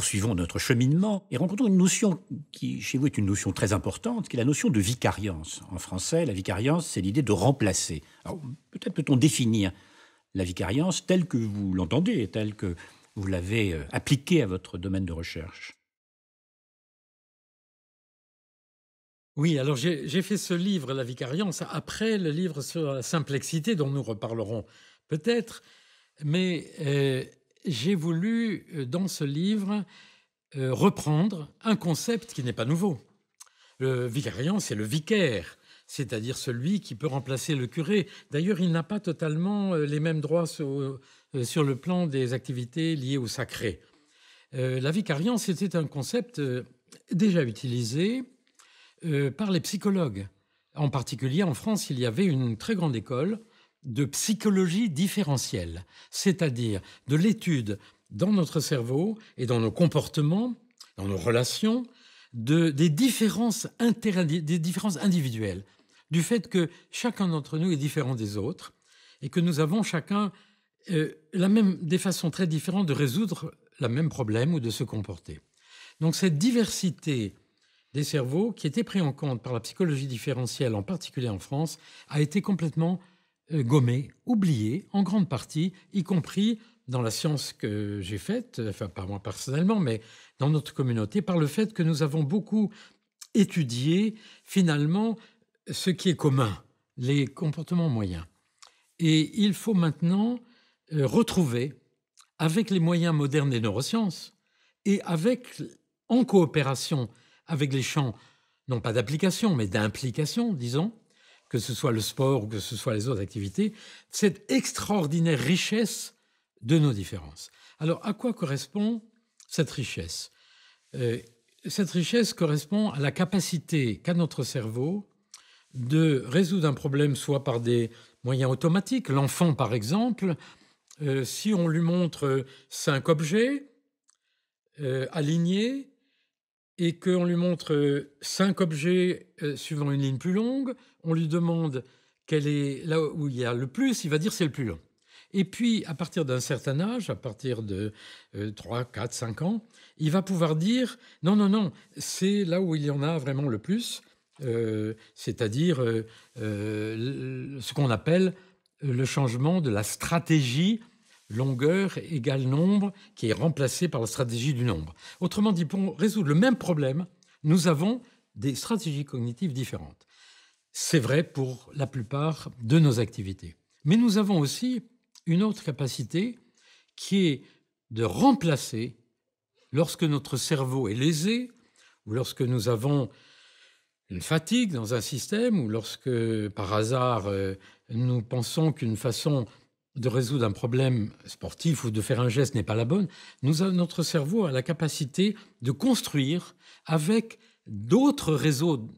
poursuivons notre cheminement et rencontrons une notion qui, chez vous, est une notion très importante, qui est la notion de vicariance. En français, la vicariance, c'est l'idée de remplacer. Alors, peut-être peut-on définir la vicariance telle que vous l'entendez, telle que vous l'avez appliquée à votre domaine de recherche. Oui, alors j'ai fait ce livre, La Vicariance, après le livre sur la simplexité dont nous reparlerons peut-être, mais j'ai voulu, dans ce livre, reprendre un concept qui n'est pas nouveau. Le vicariant, c'est le vicaire, c'est-à-dire celui qui peut remplacer le curé. D'ailleurs, il n'a pas totalement les mêmes droits sur le plan des activités liées au sacré. La vicariance, c'était un concept déjà utilisé par les psychologues. En particulier, en France, il y avait une très grande école de psychologie différentielle, c'est-à-dire de l'étude dans notre cerveau et dans nos comportements, dans nos relations, des différences des différences individuelles, du fait que chacun d'entre nous est différent des autres et que nous avons chacun des façons très différentes de résoudre le même problème ou de se comporter. Donc cette diversité des cerveaux, qui était pris en compte par la psychologie différentielle, en particulier en France, a été complètement gommée, oubliée en grande partie, y compris dans la science que j'ai faite, enfin pas moi personnellement, mais dans notre communauté, par le fait que nous avons beaucoup étudié finalement ce qui est commun, les comportements moyens. Et il faut maintenant retrouver, avec les moyens modernes des neurosciences et en coopération avec les champs, non pas d'application, mais d'implication, disons, que ce soit le sport ou que ce soit les autres activités, cette extraordinaire richesse de nos différences. Alors, à quoi correspond cette richesse? Cette richesse correspond à la capacité qu'a notre cerveau de résoudre un problème soit par des moyens automatiques. L'enfant, par exemple, si on lui montre 5 objets alignés, et qu'on lui montre 5 objets suivant une ligne plus longue, on lui demande quel est là où il y a le plus, il va dire c'est le plus long. Et puis, à partir d'un certain âge, à partir de 3, 4, 5 ans, il va pouvoir dire non, non, non, c'est là où il y en a vraiment le plus, c'est-à-dire ce qu'on appelle le changement de la stratégie longueur égale nombre, qui est remplacé par la stratégie du nombre. Autrement dit, pour résoudre le même problème, nous avons des stratégies cognitives différentes. C'est vrai pour la plupart de nos activités. Mais nous avons aussi une autre capacité qui est de remplacer, lorsque notre cerveau est lésé, ou lorsque nous avons une fatigue dans un système, ou lorsque, par hasard, nous pensons qu'une façon de résoudre un problème sportif ou de faire un geste n'est pas la bonne, notre cerveau a la capacité de construire avec d'autres réseaux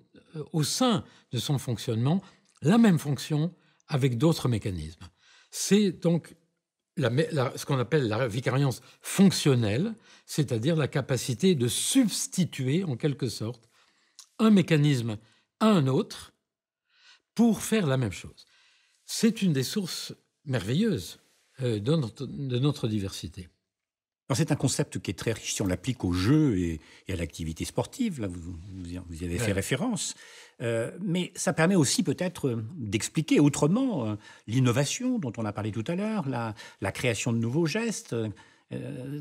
au sein de son fonctionnement la même fonction avec d'autres mécanismes. C'est donc ce qu'on appelle la vicariance fonctionnelle, c'est-à-dire la capacité de substituer en quelque sorte un mécanisme à un autre pour faire la même chose. C'est une des sources merveilleuses de notre diversité. Alors, c'est un concept qui est très riche si on l'applique au jeu et à l'activité sportive. Là, vous y avez fait référence. Mais ça permet aussi peut-être d'expliquer autrement l'innovation dont on a parlé tout à l'heure, la création de nouveaux gestes.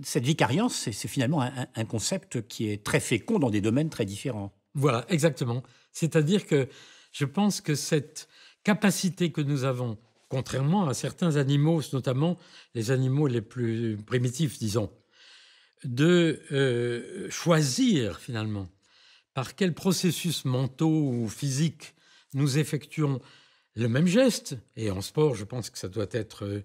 Cette vicariance, c'est finalement un concept qui est très fécond dans des domaines très différents. Voilà, exactement. C'est-à-dire que je pense que cette capacité que nous avons, contrairement à certains animaux, notamment les animaux les plus primitifs, disons, de choisir finalement par quels processus mentaux ou physiques nous effectuons le même geste. Et en sport, je pense que ça doit être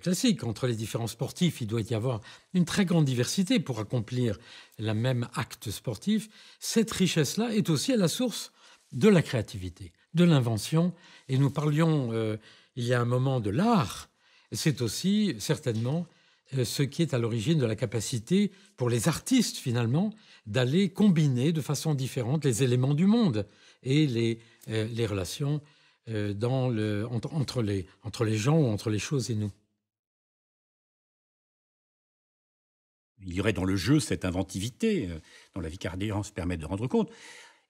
classique. Entre les différents sportifs, il doit y avoir une très grande diversité pour accomplir le même acte sportif. Cette richesse-là est aussi à la source de la créativité, de l'invention. Et nous parlions il y a un moment de l'art. C'est aussi certainement ce qui est à l'origine de la capacité pour les artistes, finalement, d'aller combiner de façon différente les éléments du monde et les relations entre les gens ou entre les choses et nous. il y aurait dans le jeu cette inventivité dont la vicariance permet de rendre compte.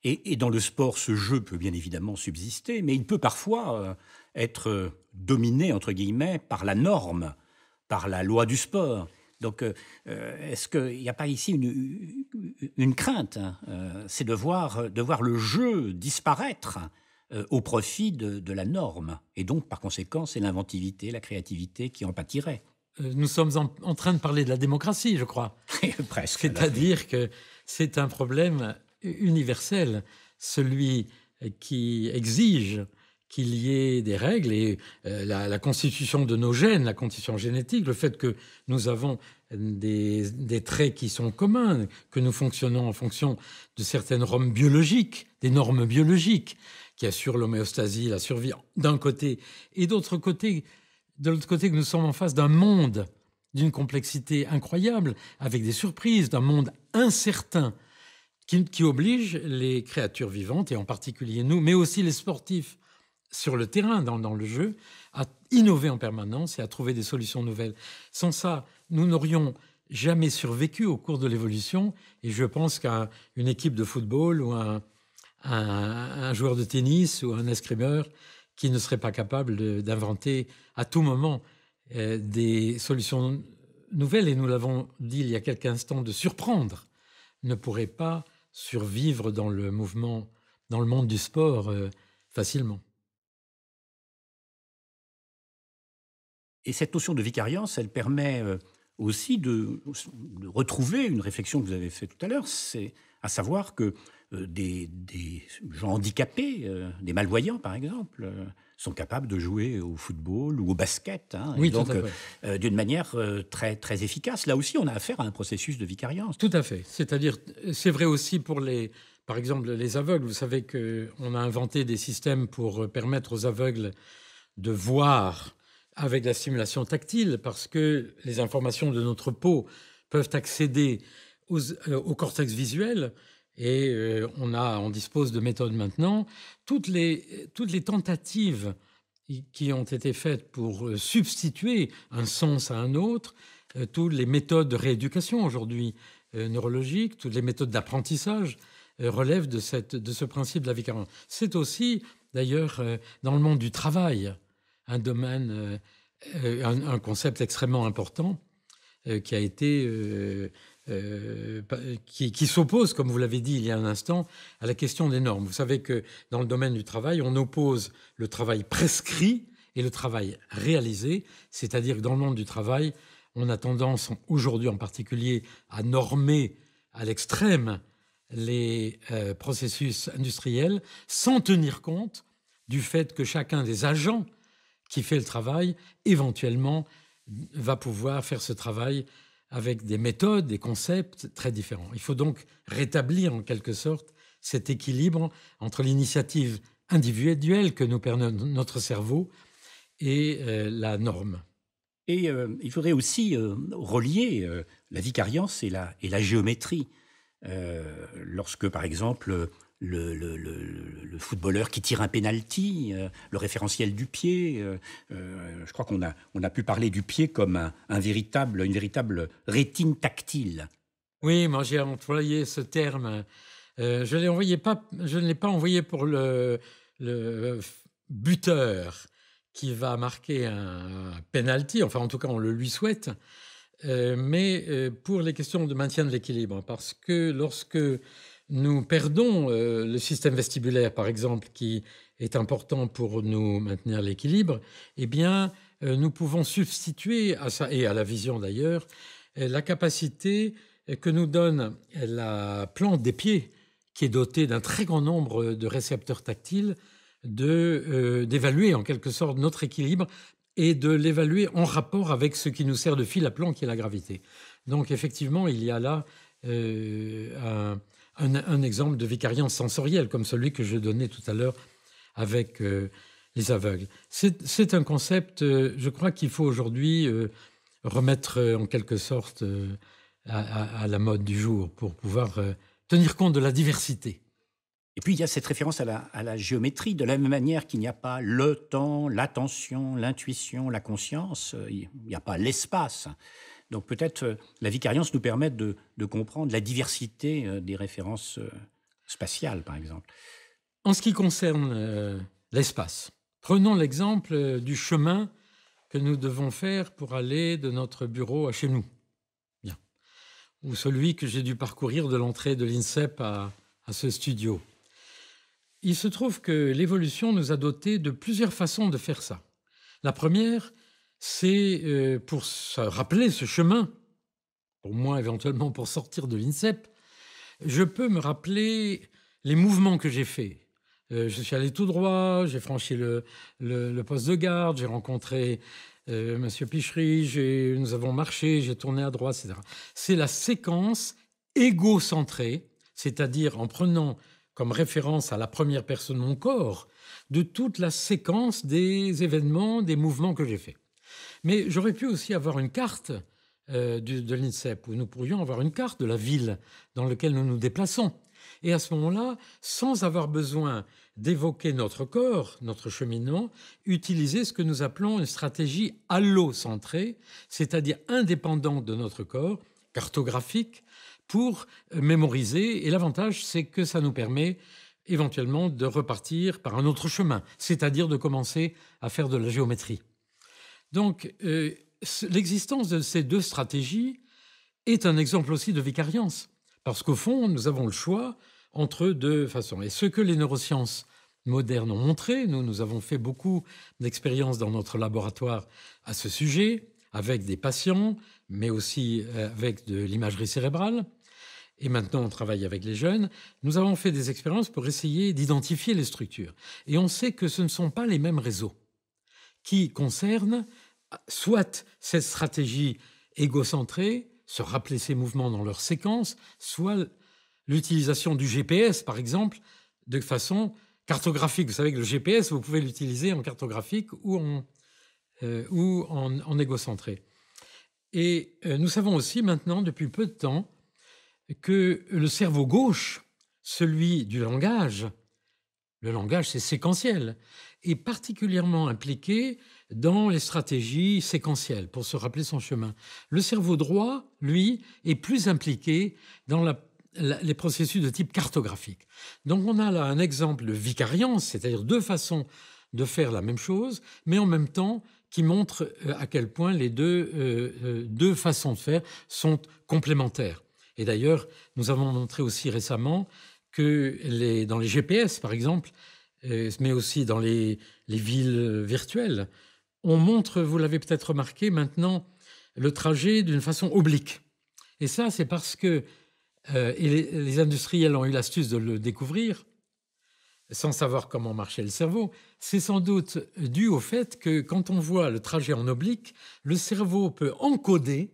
Et dans le sport, ce jeu peut bien évidemment subsister, mais il peut parfois être dominé, entre guillemets, par la norme, par la loi du sport. Donc, est-ce qu'il n'y a pas ici une crainte, hein, c'est de voir le jeu disparaître au profit de la norme. Et donc, par conséquent, c'est l'inventivité, la créativité qui en pâtirait. Nous sommes en train de parler de la démocratie, je crois. Presque. C'est-à-dire que c'est un problème universel, celui qui exige qu'il y ait des règles et la constitution de nos gènes, la constitution génétique, le fait que nous avons des traits qui sont communs, que nous fonctionnons en fonction de certaines normes biologiques, des normes biologiques qui assurent l'homéostasie, la survie d'un côté, et de l'autre côté que nous sommes en face d'un monde d'une complexité incroyable, avec des surprises, d'un monde incertain, qui oblige les créatures vivantes, et en particulier nous, mais aussi les sportifs sur le terrain, dans le jeu, à innover en permanence et à trouver des solutions nouvelles. Sans ça, nous n'aurions jamais survécu au cours de l'évolution, et je pense qu'une équipe de football ou un joueur de tennis ou un escrimeur qui ne serait pas capable d'inventer à tout moment des solutions nouvelles, et nous l'avons dit il y a quelques instants, de surprendre, ne pourrait pas survivre dans le mouvement, dans le monde du sport facilement. Et cette notion de vicariance, elle permet aussi de retrouver une réflexion que vous avez faite tout à l'heure, c'est à savoir que des gens handicapés, des malvoyants par exemple, sont capables de jouer au football ou au basket. Hein, oui, et donc, tout à fait. D'une manière très, très efficace. Là aussi, on a affaire à un processus de vicariance. Tout à fait. C'est-à-dire, c'est vrai aussi pour par exemple, les aveugles. Vous savez qu'on a inventé des systèmes pour permettre aux aveugles de voir avec la stimulation tactile, parce que les informations de notre peau peuvent accéder au cortex visuel, et on dispose de méthodes maintenant. Toutes les tentatives qui ont été faites pour substituer un sens à un autre, toutes les méthodes de rééducation aujourd'hui neurologique, toutes les méthodes d'apprentissage relèvent de ce principe de la vicariance. C'est aussi, d'ailleurs, dans le monde du travail, un domaine, un concept extrêmement important qui a été qui s'oppose, comme vous l'avez dit il y a un instant, à la question des normes. Vous savez que dans le domaine du travail, on oppose le travail prescrit et le travail réalisé, c'est-à-dire que dans le monde du travail, on a tendance, aujourd'hui en particulier, à normer à l'extrême les processus industriels sans tenir compte du fait que chacun des agents qui fait le travail, éventuellement, va pouvoir faire ce travail avec des méthodes, des concepts très différents. Il faut donc rétablir en quelque sorte cet équilibre entre l'initiative individuelle que nous permet notre cerveau et la norme. Et il faudrait aussi relier la vicariance et la géométrie. Lorsque, par exemple, le footballeur qui tire un penalty, le référentiel du pied, je crois qu'on a pu parler du pied comme une véritable rétine tactile. Oui, moi j'ai employé ce terme. Je ne l'ai pas envoyé pour le buteur qui va marquer un penalty, enfin en tout cas on le lui souhaite, mais pour les questions de maintien de l'équilibre, parce que lorsque nous perdons le système vestibulaire, par exemple, qui est important pour nous maintenir l'équilibre, eh bien, nous pouvons substituer à ça, et à la vision d'ailleurs, la capacité que nous donne la plante des pieds, qui est dotée d'un très grand nombre de récepteurs tactiles, d'évaluer en quelque sorte notre équilibre et de l'évaluer en rapport avec ce qui nous sert de fil à plomb, qui est la gravité. Donc, effectivement, il y a là un exemple de vicariance sensorielle, comme celui que je donnais tout à l'heure avec les aveugles. C'est un concept, je crois, qu'il faut aujourd'hui remettre en quelque sorte à la mode du jour pour pouvoir tenir compte de la diversité. Et puis, il y a cette référence à la géométrie, de la même manière qu'il n'y a pas le temps, l'attention, l'intuition, la conscience, il n'y a pas l'espace. Donc peut-être la vicariance nous permet de comprendre la diversité des références spatiales, par exemple. En ce qui concerne l'espace, prenons l'exemple du chemin que nous devons faire pour aller de notre bureau à chez nous. Bien. Ou celui que j'ai dû parcourir de l'entrée de l'INSEP à ce studio. Il se trouve que l'évolution nous a dotés de plusieurs façons de faire ça. La première, c'est pour se rappeler ce chemin, pour moi éventuellement pour sortir de l'INSEP, je peux me rappeler les mouvements que j'ai faits. Je suis allé tout droit, j'ai franchi le poste de garde, j'ai rencontré Monsieur Pichery, nous avons marché, j'ai tourné à droite, etc. C'est la séquence égocentrée, c'est-à-dire en prenant comme référence à la première personne mon corps, de toute la séquence des événements, des mouvements que j'ai faits. Mais j'aurais pu aussi avoir une carte de l'INSEP, où nous pourrions avoir une carte de la ville dans laquelle nous nous déplaçons. Et à ce moment-là, sans avoir besoin d'évoquer notre corps, notre cheminement, utiliser ce que nous appelons une stratégie allocentrée, c'est-à-dire indépendante de notre corps, cartographique, pour mémoriser. Et l'avantage, c'est que ça nous permet éventuellement de repartir par un autre chemin, c'est-à-dire de commencer à faire de la géométrie. Donc, l'existence de ces deux stratégies est un exemple aussi de vicariance, parce qu'au fond, nous avons le choix entre deux façons. Et ce que les neurosciences modernes ont montré, nous avons fait beaucoup d'expériences dans notre laboratoire à ce sujet, avec des patients, mais aussi avec de l'imagerie cérébrale. Et maintenant, on travaille avec les jeunes. Nous avons fait des expériences pour essayer d'identifier les structures. Et on sait que ce ne sont pas les mêmes réseaux qui concernent soit cette stratégie égocentrée, se rappeler ces mouvements dans leur séquence, soit l'utilisation du GPS, par exemple, de façon cartographique. Vous savez que le GPS, vous pouvez l'utiliser en cartographique ou en égocentré. Et nous savons aussi maintenant, depuis peu de temps, que le cerveau gauche, celui du langage, le langage c'est séquentiel, est particulièrement impliqué dans les stratégies séquentielles pour se rappeler son chemin. Le cerveau droit, lui, est plus impliqué dans les processus de type cartographique. Donc on a là un exemple de vicariance, c'est-à-dire deux façons de faire la même chose, mais en même temps qui montre à quel point les deux façons de faire sont complémentaires. Et d'ailleurs, nous avons montré aussi récemment que dans les GPS, par exemple, mais aussi dans les villes virtuelles, on montre, vous l'avez peut-être remarqué maintenant, le trajet d'une façon oblique. Et ça, c'est parce que les industriels ont eu l'astuce de le découvrir, sans savoir comment marchait le cerveau. C'est sans doute dû au fait que quand on voit le trajet en oblique, le cerveau peut encoder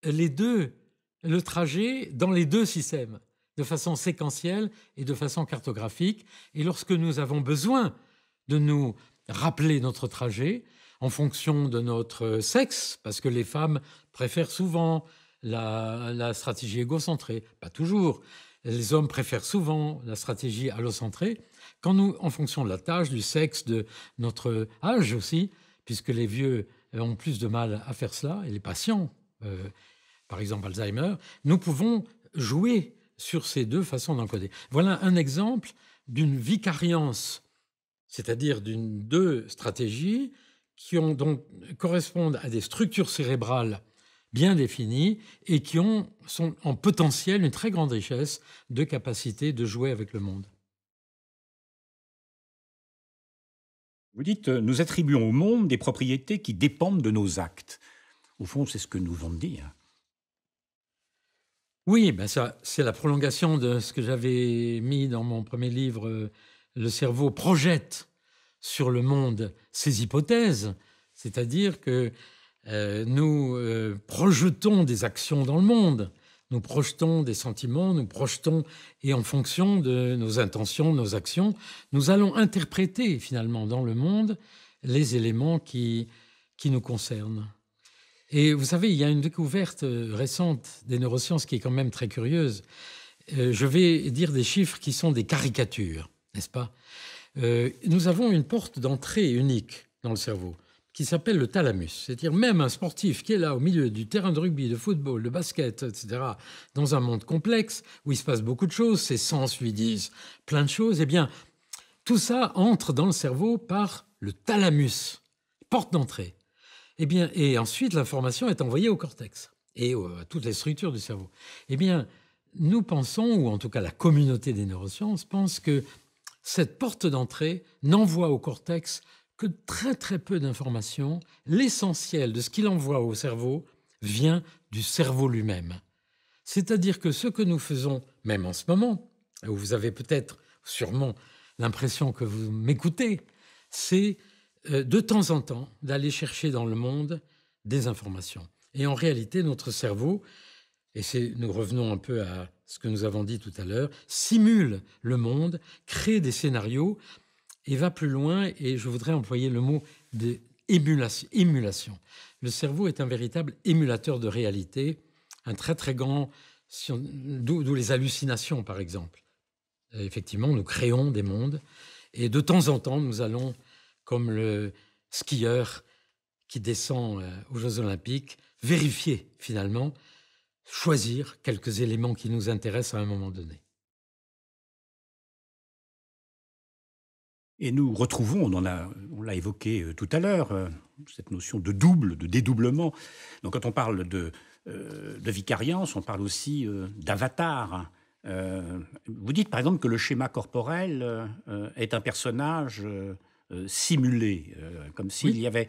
le trajet dans les deux systèmes, de façon séquentielle et de façon cartographique. Et lorsque nous avons besoin de nous rappeler notre trajet en fonction de notre sexe, parce que les femmes préfèrent souvent la stratégie égocentrée, pas toujours, les hommes préfèrent souvent la stratégie allocentrée, quand nous, en fonction de la tâche, du sexe, de notre âge aussi, puisque les vieux ont plus de mal à faire cela, et les patients, par exemple Alzheimer, nous pouvons jouer sur ces deux façons d'encoder. Voilà un exemple d'une vicariance, c'est-à-dire deux stratégies qui correspondent à des structures cérébrales bien définies et qui sont en potentiel une très grande richesse de capacité de jouer avec le monde. Vous dites, nous attribuons au monde des propriétés qui dépendent de nos actes. Au fond, c'est ce que nous venons de dire. Oui, ça, c'est la prolongation de ce que j'avais mis dans mon premier livre. Le cerveau projette sur le monde ses hypothèses, c'est-à-dire que nous projetons des actions dans le monde, nous projetons des sentiments, nous projetons, et en fonction de nos intentions, nos actions, nous allons interpréter finalement dans le monde les éléments qui nous concernent. Et vous savez, il y a une découverte récente des neurosciences qui est quand même très curieuse. Je vais dire des chiffres qui sont des caricatures, n'est-ce pas ? Nous avons une porte d'entrée unique dans le cerveau. qui s'appelle le thalamus. C'est-à-dire même un sportif qui est là au milieu du terrain de rugby, de football, de basket, etc., dans un monde complexe où il se passe beaucoup de choses, ses sens lui disent plein de choses, eh bien, tout ça entre dans le cerveau par le thalamus, porte d'entrée. Eh bien, et ensuite, l'information est envoyée au cortex et à toutes les structures du cerveau. Eh bien, nous pensons, ou en tout cas la communauté des neurosciences pense que cette porte d'entrée n'envoie au cortex que très très peu d'informations. L'essentiel de ce qu'il envoie au cerveau vient du cerveau lui-même. C'est-à-dire que ce que nous faisons, même en ce moment, où vous avez peut-être, sûrement, l'impression que vous m'écoutez, c'est de temps en temps d'aller chercher dans le monde des informations. Et en réalité, notre cerveau, et nous revenons un peu à ce que nous avons dit tout à l'heure, simule le monde, crée des scénarios et va plus loin, et je voudrais employer le mot d'émulation. Le cerveau est un véritable émulateur de réalité, un très très grand, d'où les hallucinations par exemple. Effectivement, nous créons des mondes, et de temps en temps, nous allons, comme le skieur qui descend aux Jeux Olympiques, vérifier finalement, choisir quelques éléments qui nous intéressent à un moment donné. Et nous retrouvons, on l'a évoqué tout à l'heure, cette notion de double, de dédoublement. Donc quand on parle de vicariance, on parle aussi d'avatar. Vous dites par exemple que le schéma corporel est un personnage simulé, comme s'il y avait...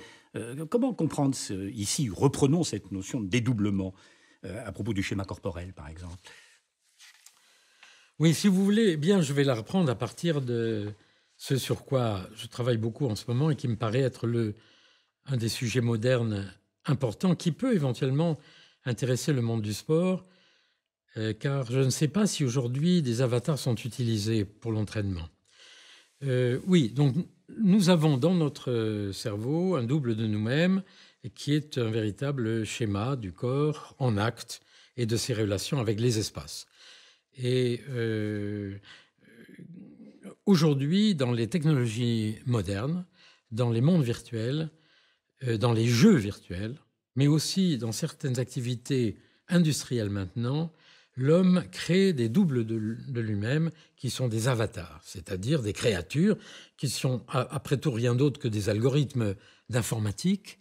comment comprendre ici, reprenons cette notion de dédoublement à propos du schéma corporel, par exemple. Oui, si vous voulez, eh bien, je vais la reprendre à partir de ce sur quoi je travaille beaucoup en ce moment et qui me paraît être un des sujets modernes importants qui peut éventuellement intéresser le monde du sport, car je ne sais pas si aujourd'hui des avatars sont utilisés pour l'entraînement. Oui, donc nous avons dans notre cerveau un double de nous-mêmes qui est un véritable schéma du corps en acte et de ses relations avec les espaces. Et aujourd'hui, dans les technologies modernes, dans les mondes virtuels, dans les jeux virtuels, mais aussi dans certaines activités industrielles maintenant, l'homme crée des doubles de lui-même qui sont des avatars, c'est-à-dire des créatures qui sont après tout rien d'autre que des algorithmes d'informatique,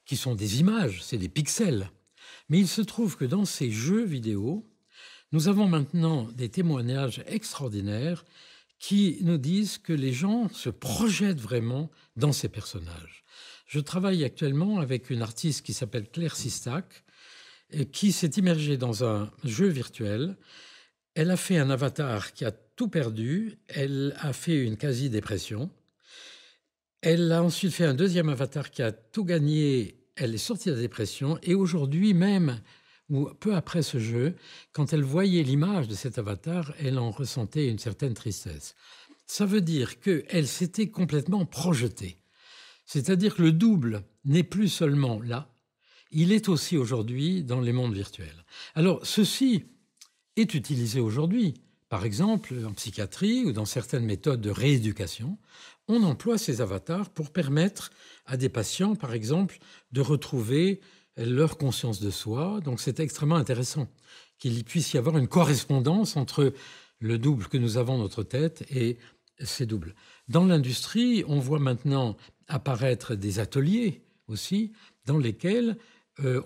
qui sont des images, c'est des pixels. Mais il se trouve que dans ces jeux vidéo, nous avons maintenant des témoignages extraordinaires qui nous disent que les gens se projettent vraiment dans ces personnages. Je travaille actuellement avec une artiste qui s'appelle Claire Sistac, qui s'est immergée dans un jeu virtuel. Elle a fait un avatar qui a tout perdu, elle a fait une quasi-dépression. Elle a ensuite fait un deuxième avatar qui a tout gagné, elle est sortie de la dépression, et aujourd'hui même, ou peu après ce jeu, quand elle voyait l'image de cet avatar, elle en ressentait une certaine tristesse. Ça veut dire qu'elle s'était complètement projetée. C'est-à-dire que le double n'est plus seulement là, il est aussi aujourd'hui dans les mondes virtuels. Alors, ceci est utilisé aujourd'hui. Par exemple, en psychiatrie ou dans certaines méthodes de rééducation, on emploie ces avatars pour permettre à des patients, par exemple, de retrouver leur conscience de soi. Donc, c'est extrêmement intéressant qu'il puisse y avoir une correspondance entre le double que nous avons dans notre tête et ces doubles. Dans l'industrie, on voit maintenant apparaître des ateliers aussi dans lesquels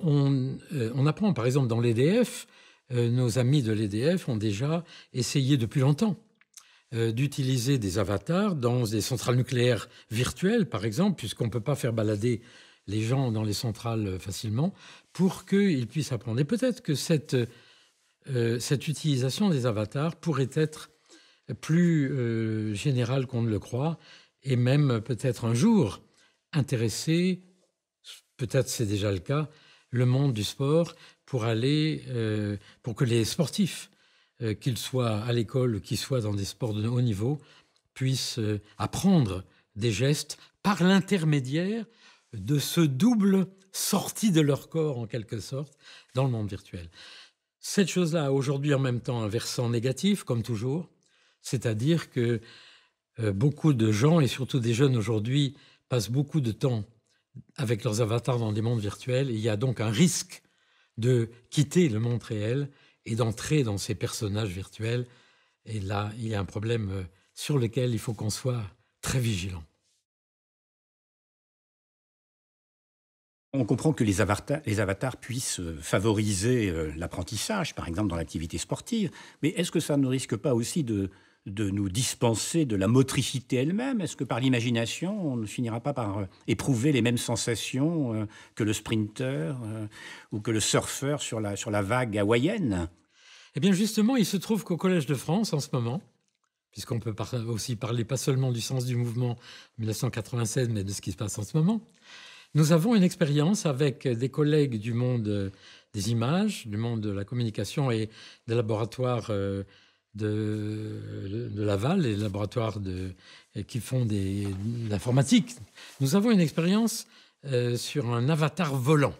on apprend. Par exemple, dans l'EDF, nos amis de l'EDF ont déjà essayé depuis longtemps d'utiliser des avatars dans des centrales nucléaires virtuelles, par exemple, puisqu'on ne peut pas faire balader les gens dans les centrales facilement, pour qu'ils puissent apprendre. Et peut-être que cette utilisation des avatars pourrait être plus générale qu'on ne le croit, et même peut-être un jour intéresser, peut-être c'est déjà le cas, le monde du sport pour que les sportifs, qu'ils soient à l'école ou qu'ils soient dans des sports de haut niveau, puissent apprendre des gestes par l'intermédiaire de ce double sorti de leur corps, en quelque sorte, dans le monde virtuel. Cette chose-là a aujourd'hui en même temps un versant négatif, comme toujours, c'est-à-dire que beaucoup de gens, et surtout des jeunes aujourd'hui, passent beaucoup de temps avec leurs avatars dans des mondes virtuels. Il y a donc un risque de quitter le monde réel et d'entrer dans ces personnages virtuels. Et là, il y a un problème sur lequel il faut qu'on soit très vigilant. On comprend que les avatars puissent favoriser l'apprentissage, par exemple dans l'activité sportive, mais est-ce que ça ne risque pas aussi de nous dispenser de la motricité elle-même? Est-ce que par l'imagination, on ne finira pas par éprouver les mêmes sensations que le sprinter ou que le surfeur sur la vague hawaïenne? Eh bien justement, il se trouve qu'au Collège de France, en ce moment, puisqu'on peut aussi parler pas seulement du sens du mouvement 1996, mais de ce qui se passe en ce moment, nous avons une expérience avec des collègues du monde des images, du monde de la communication et des laboratoires de Laval, les laboratoires qui font de l'informatique. Nous avons une expérience sur un avatar volant.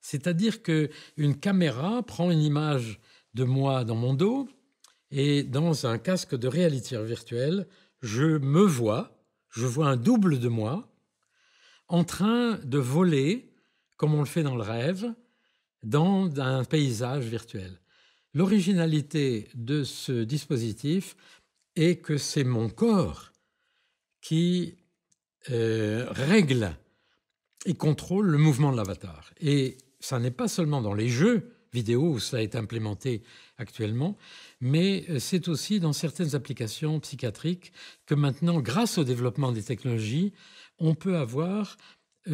C'est-à-dire qu'une caméra prend une image de moi dans mon dos et dans un casque de réalité virtuelle, je vois un double de moi en train de voler, comme on le fait dans le rêve, dans un paysage virtuel. L'originalité de ce dispositif est que c'est mon corps qui règle et contrôle le mouvement de l'avatar. Et ça n'est pas seulement dans les jeux vidéo où ça est implémenté actuellement, mais c'est aussi dans certaines applications psychiatriques que maintenant, grâce au développement des technologies, on peut avoir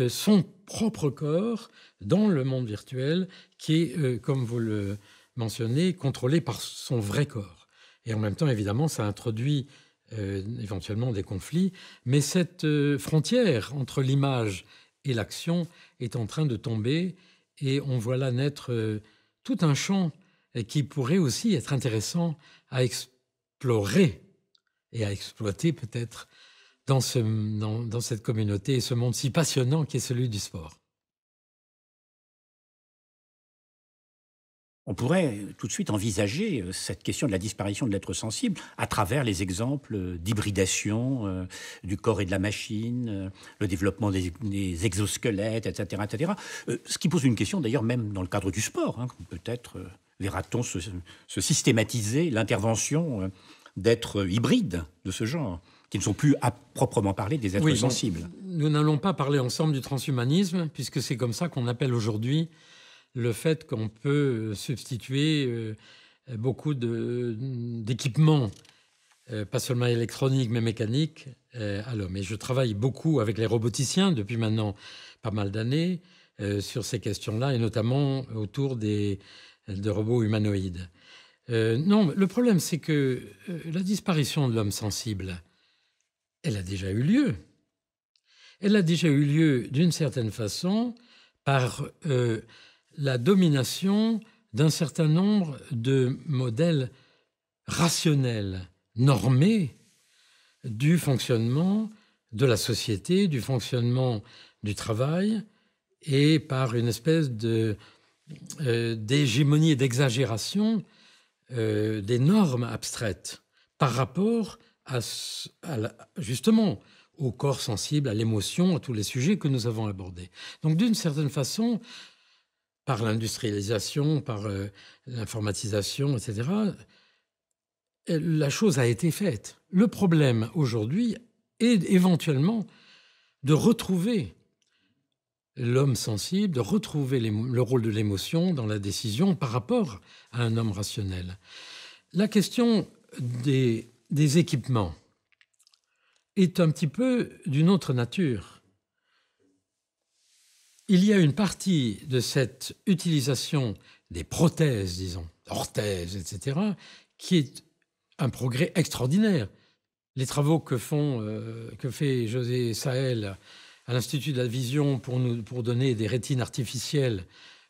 son propre corps dans le monde virtuel qui est, comme vous le mentionnez, contrôlé par son vrai corps. Et en même temps, évidemment, ça introduit éventuellement des conflits, mais cette frontière entre l'image et l'action est en train de tomber et on voit là naître tout un champ qui pourrait aussi être intéressant à explorer et à exploiter peut-être dans cette communauté et ce monde si passionnant qui est celui du sport. On pourrait tout de suite envisager cette question de la disparition de l'être sensible à travers les exemples d'hybridation du corps et de la machine, le développement des exosquelettes, etc., etc. Ce qui pose une question d'ailleurs même dans le cadre du sport. Hein. Peut-être verra-t-on se systématiser l'intervention d'êtres hybrides de ce genre, qui ne sont plus à proprement parler des êtres sensibles. Nous n'allons pas parler ensemble du transhumanisme, puisque c'est comme ça qu'on appelle aujourd'hui le fait qu'on peut substituer beaucoup d'équipements, pas seulement électroniques, mais mécaniques, à l'homme. Et je travaille beaucoup avec les roboticiens depuis maintenant pas mal d'années sur ces questions-là, et notamment autour de robots humanoïdes. Non, le problème, c'est que la disparition de l'homme sensible, elle a déjà eu lieu. Elle a déjà eu lieu d'une certaine façon par la domination d'un certain nombre de modèles rationnels, normés, du fonctionnement de la société, du fonctionnement du travail, et par une espèce d'hégémonie et d'exagération des normes abstraites par rapport justement au corps sensible, à l'émotion, à tous les sujets que nous avons abordés. Donc d'une certaine façon, par l'industrialisation, par l'informatisation, etc., la chose a été faite. Le problème aujourd'hui est éventuellement de retrouver l'homme sensible, de retrouver le rôle de l'émotion dans la décision par rapport à un homme rationnel. La question des équipements est un petit peu d'une autre nature. Il y a une partie de cette utilisation des prothèses, disons, orthèses, etc., qui est un progrès extraordinaire. Les travaux que fait José Sahel à l'Institut de la Vision pour donner des rétines artificielles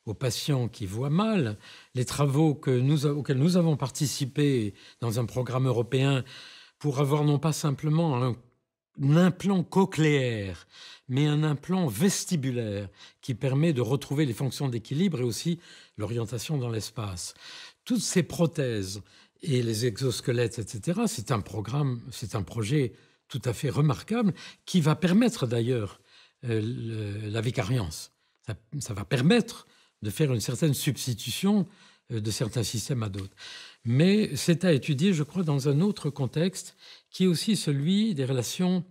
aux patients qui voient mal, les travaux auxquels nous avons participé dans un programme européen pour avoir non pas simplement un implant cochléaire, mais un implant vestibulaire qui permet de retrouver les fonctions d'équilibre et aussi l'orientation dans l'espace. Toutes ces prothèses et les exosquelettes, etc., c'est un projet tout à fait remarquable qui va permettre d'ailleurs la vicariance. Ça va permettre de faire une certaine substitution de certains systèmes à d'autres. Mais c'est à étudier, je crois, dans un autre contexte, qui est aussi celui des relations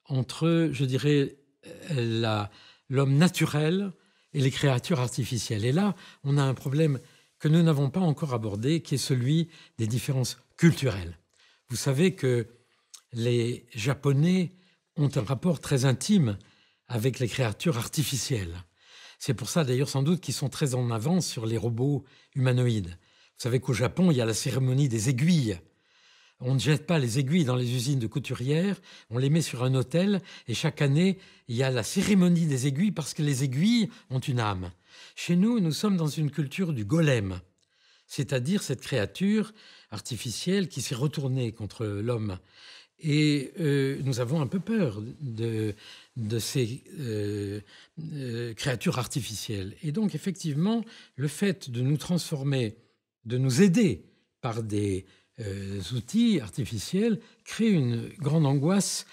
entre, je dirais, l'homme naturel et les créatures artificielles. Et là, on a un problème que nous n'avons pas encore abordé, qui est celui des différences culturelles. Vous savez que les Japonais ont un rapport très intime avec les créatures artificielles. C'est pour ça, d'ailleurs, sans doute, qu'ils sont très en avance sur les robots humanoïdes. Vous savez qu'au Japon, il y a la cérémonie des aiguilles. On ne jette pas les aiguilles dans les usines de couturières, on les met sur un autel et chaque année, il y a la cérémonie des aiguilles parce que les aiguilles ont une âme. Chez nous, nous sommes dans une culture du golem, c'est-à-dire cette créature artificielle qui s'est retournée contre l'homme. Et nous avons un peu peur de ces créatures artificielles. Et donc, effectivement, le fait de nous transformer, de nous aider par des outils artificiels crée une grande angoisse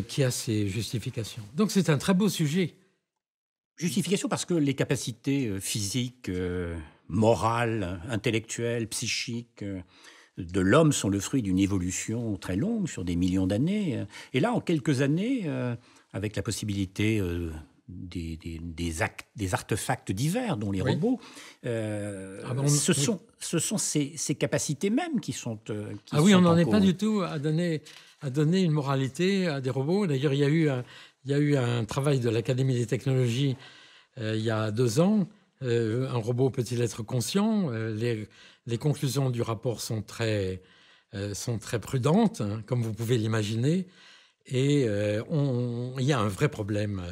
qui a ses justifications. Donc, c'est un très beau sujet. Justification parce que les capacités physiques, morales, intellectuelles, psychiques de l'homme sont le fruit d'une évolution très longue, sur des millions d'années. Et là, en quelques années, avec la possibilité des artefacts divers, dont les robots, ce sont ces capacités mêmes qui sont oui, on n'en est pas du tout à donner une moralité à des robots. D'ailleurs, il y a eu un travail de l'Académie des technologies il y a 2 ans. Un robot peut-il être conscient ? Les conclusions du rapport sont très prudentes, hein, comme vous pouvez l'imaginer. Et il y a un vrai problème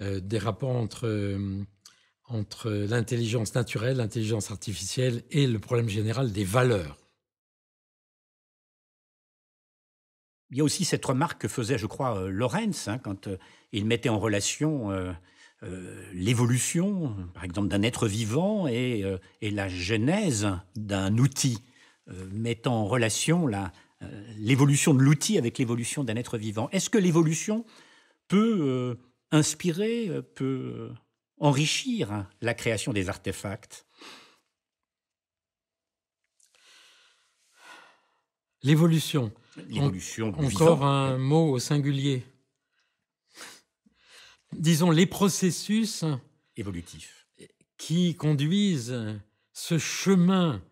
des rapports entre l'intelligence naturelle, l'intelligence artificielle et le problème général des valeurs. Il y a aussi cette remarque que faisait, je crois, Lorenz, hein, quand il mettait en relation l'évolution, par exemple, d'un être vivant et la genèse d'un outil, mettant en relation l'évolution de l'outil avec l'évolution d'un être vivant. Est-ce que l'évolution peut inspirer, peut enrichir la création des artefacts ? L'évolution. Encore un mot au singulier. Disons les processus évolutifs qui conduisent ce chemin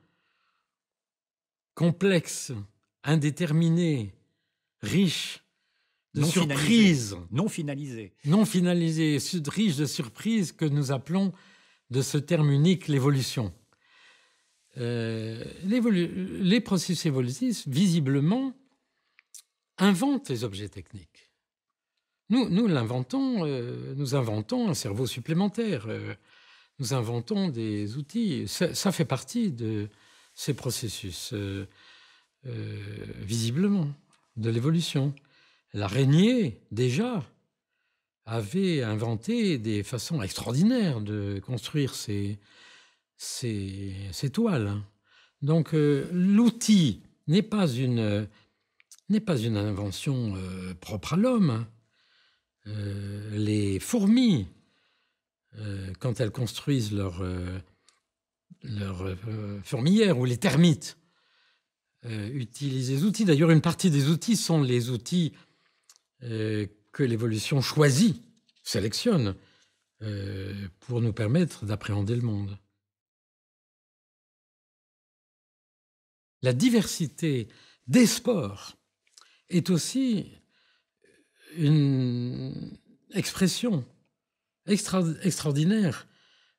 complexe, indéterminé, riche de surprises. Non finalisé, riche de surprises que nous appelons de ce terme unique l'évolution. Les processus évolutifs, visiblement, inventent les objets techniques. Nous l'inventons, nous inventons un cerveau supplémentaire, nous inventons des outils. Ça fait partie de ces processus, visiblement, de l'évolution. L'araignée, déjà, avait inventé des façons extraordinaires de construire ses toiles. Donc, l'outil n'est pas une invention propre à l'homme. Les fourmis, quand elles construisent leur fourmilière, ou les termites, utilisent des outils. D'ailleurs, une partie des outils sont les outils que l'évolution choisit, sélectionne, pour nous permettre d'appréhender le monde. La diversité des sports est aussi une expression extraordinaire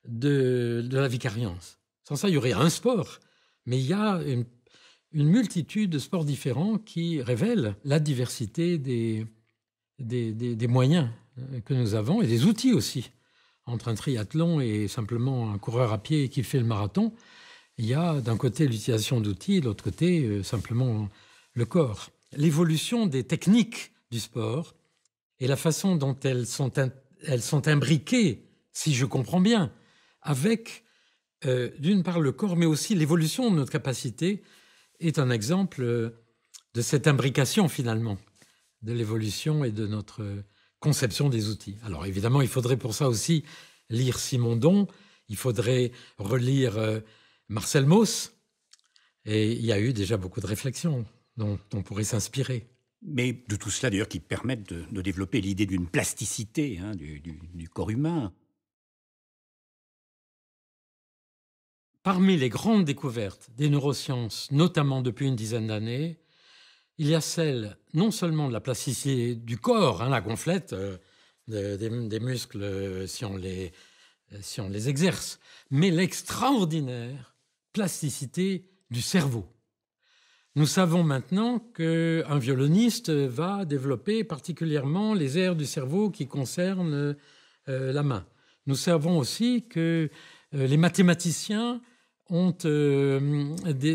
de la vicariance. Sans ça, il y aurait un sport, mais il y a une multitude de sports différents qui révèlent la diversité des moyens que nous avons et des outils aussi. Entre un triathlon et simplement un coureur à pied qui fait le marathon, il y a d'un côté l'utilisation d'outils, de l'autre côté simplement le corps. L'évolution des techniques du sport et la façon dont elles sont imbriquées, si je comprends bien, avec d'une part le corps, mais aussi l'évolution de notre capacité, est un exemple de cette imbrication finalement, de l'évolution et de notre conception des outils. Alors évidemment, il faudrait pour ça aussi lire Simondon, il faudrait relire Marcel Mauss, et il y a eu déjà beaucoup de réflexions dont on pourrait s'inspirer. Mais de tout cela, d'ailleurs, qui permettent de développer l'idée d'une plasticité du corps humain. Parmi les grandes découvertes des neurosciences, notamment depuis une dizaine d'années, il y a celle non seulement de la plasticité du corps, la gonflette des muscles si on les exerce, mais l'extraordinaire plasticité du cerveau. Nous savons maintenant qu'un violoniste va développer particulièrement les aires du cerveau qui concernent la main. Nous savons aussi que les mathématiciens ont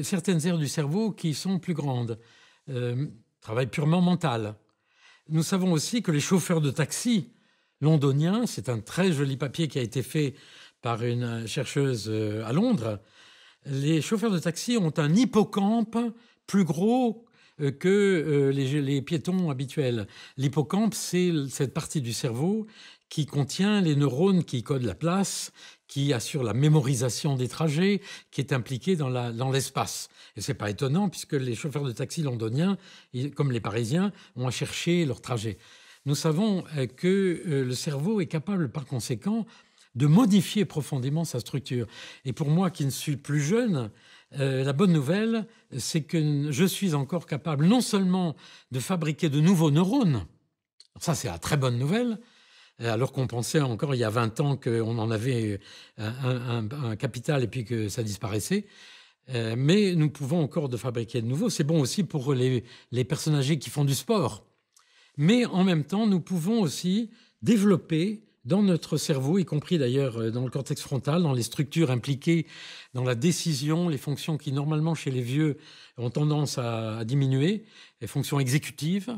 certaines aires du cerveau qui sont plus grandes. Travail purement mental. Nous savons aussi que les chauffeurs de taxi londoniens, c'est un très joli papier qui a été fait par une chercheuse à Londres, les chauffeurs de taxi ont un hippocampe plus gros que les piétons habituels. L'hippocampe, c'est cette partie du cerveau qui contient les neurones qui codent la place, qui assure la mémorisation des trajets, qui est impliqué dans l'espace. Et c'est pas étonnant puisque les chauffeurs de taxi londoniens, comme les Parisiens, ont à chercher leur trajet. Nous savons que le cerveau est capable par conséquent de modifier profondément sa structure. Et pour moi qui ne suis plus jeune, la bonne nouvelle, c'est que je suis encore capable non seulement de fabriquer de nouveaux neurones, ça c'est la très bonne nouvelle, alors qu'on pensait encore il y a 20 ans qu'on en avait un capital et puis que ça disparaissait. Mais nous pouvons encore de fabriquer de nouveau. C'est bon aussi pour les personnes âgées qui font du sport. Mais en même temps, nous pouvons aussi développer dans notre cerveau, y compris d'ailleurs dans le cortex frontal, dans les structures impliquées dans la décision, les fonctions qui normalement chez les vieux ont tendance à diminuer, les fonctions exécutives,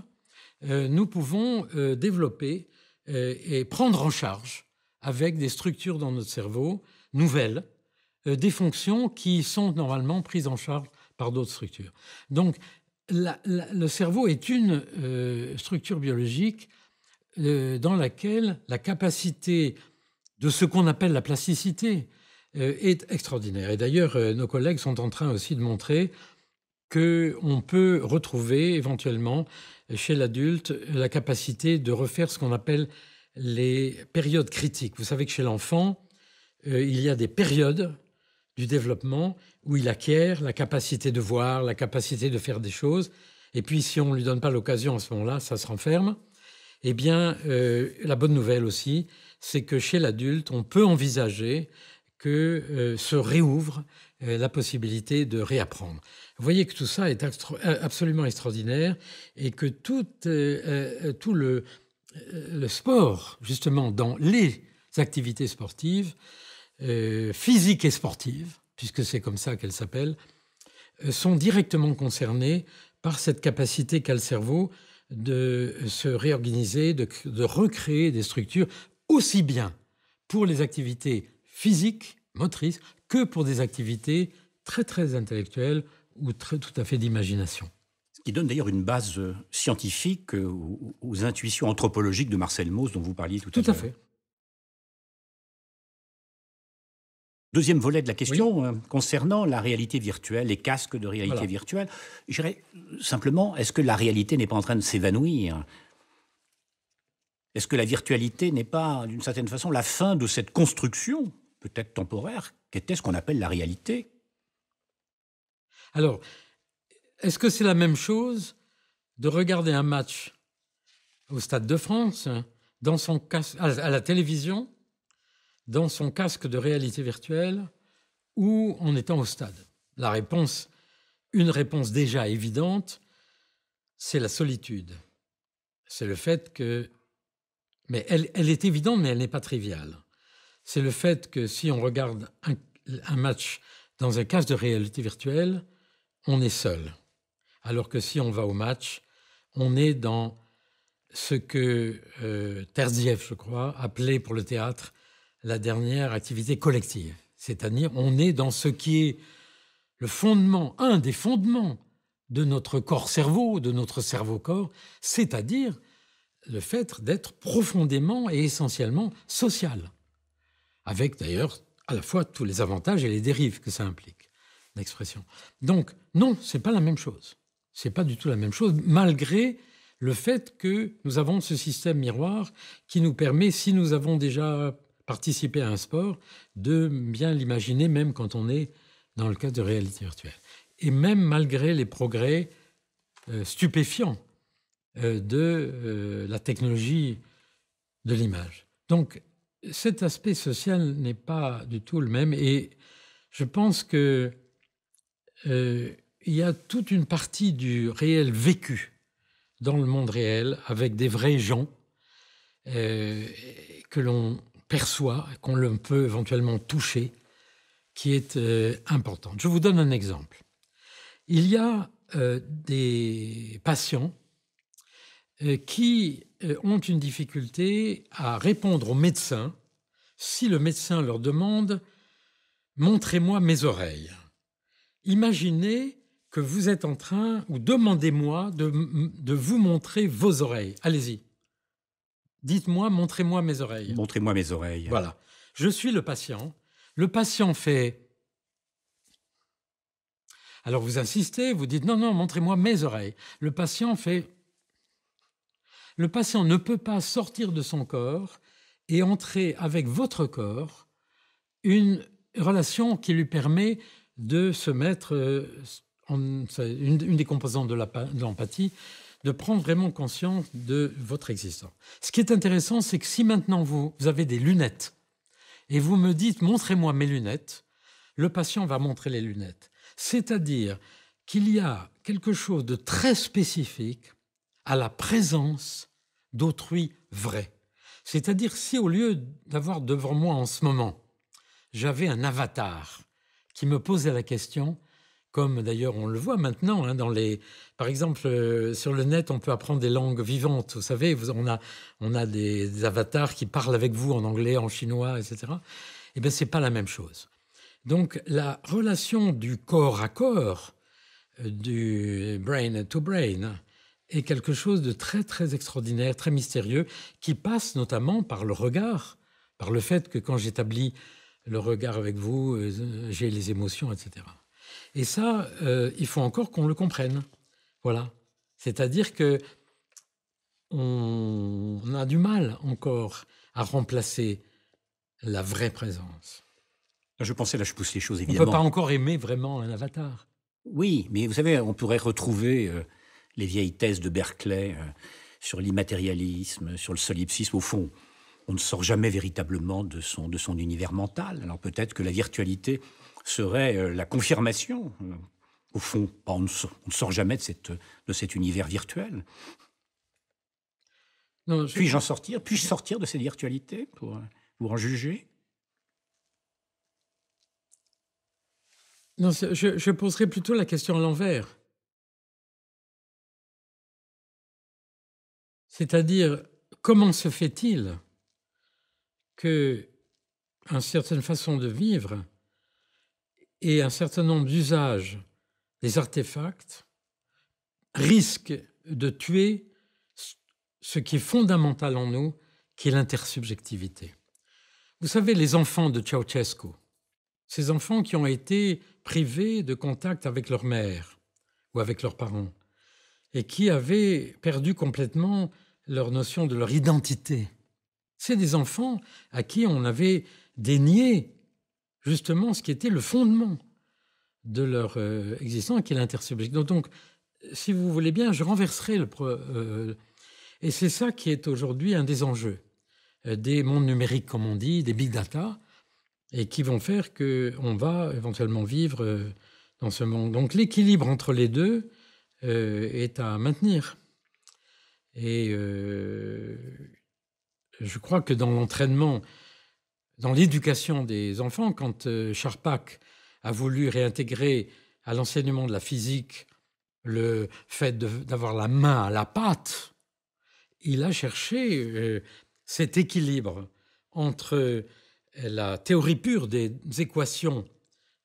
nous pouvons développer et prendre en charge avec des structures dans notre cerveau nouvelles, des fonctions qui sont normalement prises en charge par d'autres structures. Donc, le cerveau est une structure biologique dans laquelle la capacité de ce qu'on appelle la plasticité est extraordinaire. Et d'ailleurs, nos collègues sont en train aussi de montrer qu'on peut retrouver éventuellement chez l'adulte la capacité de refaire ce qu'on appelle les périodes critiques. Vous savez que chez l'enfant, il y a des périodes du développement où il acquiert la capacité de voir, la capacité de faire des choses. Et puis, si on ne lui donne pas l'occasion à ce moment-là, ça se renferme. Eh bien, la bonne nouvelle aussi, c'est que chez l'adulte, on peut envisager que se réouvre la possibilité de réapprendre. Vous voyez que tout ça est absolument extraordinaire et que tout le sport, justement, dans les activités sportives, physiques et sportives, puisque c'est comme ça qu'elles s'appellent, sont directement concernées par cette capacité qu'a le cerveau de se réorganiser, de recréer des structures, aussi bien pour les activités physiques, motrices, que pour des activités très, très intellectuelles ou tout à fait d'imagination. Ce qui donne d'ailleurs une base scientifique aux intuitions anthropologiques de Marcel Mauss dont vous parliez tout à l'heure. Tout à fait. Deuxième volet de la question, concernant la réalité virtuelle, les casques de réalité virtuelle. Je dirais simplement, est-ce que la réalité n'est pas en train de s'évanouir ? Est-ce que la virtualité n'est pas, d'une certaine façon, la fin de cette construction, peut-être temporaire, qu'était ce qu'on appelle la réalité ? Alors, est-ce que c'est la même chose de regarder un match au Stade de France, dans son casque, à la télévision, dans son casque de réalité virtuelle ou en étant au stade? La réponse, une réponse déjà évidente, c'est la solitude. C'est le fait que... Mais elle est évidente, mais elle n'est pas triviale. C'est le fait que si on regarde un match dans un casque de réalité virtuelle, on est seul. Alors que si on va au match, on est dans ce que Terzieff, je crois, appelait pour le théâtre la dernière activité collective. C'est-à-dire, on est dans ce qui est le fondement, un des fondements de notre corps-cerveau, de notre cerveau-corps, c'est-à-dire le fait d'être profondément et essentiellement social, avec d'ailleurs à la fois tous les avantages et les dérives que ça implique, l'expression. Donc, non, ce n'est pas la même chose. Ce n'est pas du tout la même chose, malgré le fait que nous avons ce système miroir qui nous permet, si nous avons déjà participé à un sport, de bien l'imaginer même quand on est dans le cas de réalité virtuelle. Et même malgré les progrès stupéfiants de la technologie de l'image. Donc, cet aspect social n'est pas du tout le même. Et je pense que il y a toute une partie du réel vécu dans le monde réel avec des vrais gens que l'on perçoit, qu'on peut éventuellement toucher, qui est importante. Je vous donne un exemple. Il y a des patients qui ont une difficulté à répondre au médecin si le médecin leur demande « montrez-moi mes oreilles ». Imaginez que vous êtes en train, ou demandez-moi de vous montrer vos oreilles. Allez-y. Dites-moi, montrez-moi mes oreilles. Montrez-moi mes oreilles. Voilà. Je suis le patient. Le patient fait... Alors vous insistez, vous dites non, montrez-moi mes oreilles. Le patient fait... Le patient ne peut pas sortir de son corps et entrer avec votre corps une relation qui lui permet de se mettre une des composantes de l'empathie, de prendre vraiment conscience de votre existence. Ce qui est intéressant, c'est que si maintenant vous avez des lunettes et vous me dites « montrez-moi mes lunettes », le patient va montrer les lunettes. C'est-à-dire qu'il y a quelque chose de très spécifique à la présence d'autrui vrai. C'est-à-dire si au lieu d'avoir devant moi en ce moment, j'avais un avatar qui me posait la question, comme d'ailleurs on le voit maintenant, par exemple sur le net on peut apprendre des langues vivantes, vous savez, on a des avatars qui parlent avec vous en anglais, en chinois, etc. Eh bien c'est pas la même chose. Donc la relation du corps à corps, du brain to brain, est quelque chose de très très extraordinaire, très mystérieux, qui passe notamment par le regard, par le fait que quand j'établis le regard avec vous, j'ai les émotions, etc. Et ça, il faut encore qu'on le comprenne. Voilà. C'est-à-dire que on a du mal encore à remplacer la vraie présence. Je pensais, là je pousse les choses On évidemment. ne peut pas encore aimer vraiment un avatar. Oui, mais vous savez, on pourrait retrouver les vieilles thèses de Berkeley sur l'immatérialisme, sur le solipsisme. Au fond, on ne sort jamais véritablement de son univers mental. Alors peut-être que la virtualité serait la confirmation. Au fond, on ne sort jamais de cet univers virtuel. Puis-je sortir de cette virtualité pour en juger? Non, je poserai plutôt la question à l'envers. C'est-à-dire, comment se fait-il qu'une certaine façon de vivre et un certain nombre d'usages des artefacts risquent de tuer ce qui est fondamental en nous, qui est l'intersubjectivité. Vous savez, les enfants de Ceausescu, ces enfants qui ont été privés de contact avec leur mère ou avec leurs parents et qui avaient perdu complètement leur notion de leur identité. C'est des enfants à qui on avait dénié justement ce qui était le fondement de leur existence, qui est l'intersubjectivité. Donc, si vous voulez bien, je renverserai et c'est ça qui est aujourd'hui un des enjeux des mondes numériques, comme on dit, des big data, et qui vont faire qu'on va éventuellement vivre dans ce monde. Donc l'équilibre entre les deux est à maintenir. Et je crois que dans l'entraînement, dans l'éducation des enfants, quand Charpak a voulu réintégrer à l'enseignement de la physique le fait d'avoir la main à la pâte, il a cherché cet équilibre entre la théorie pure des équations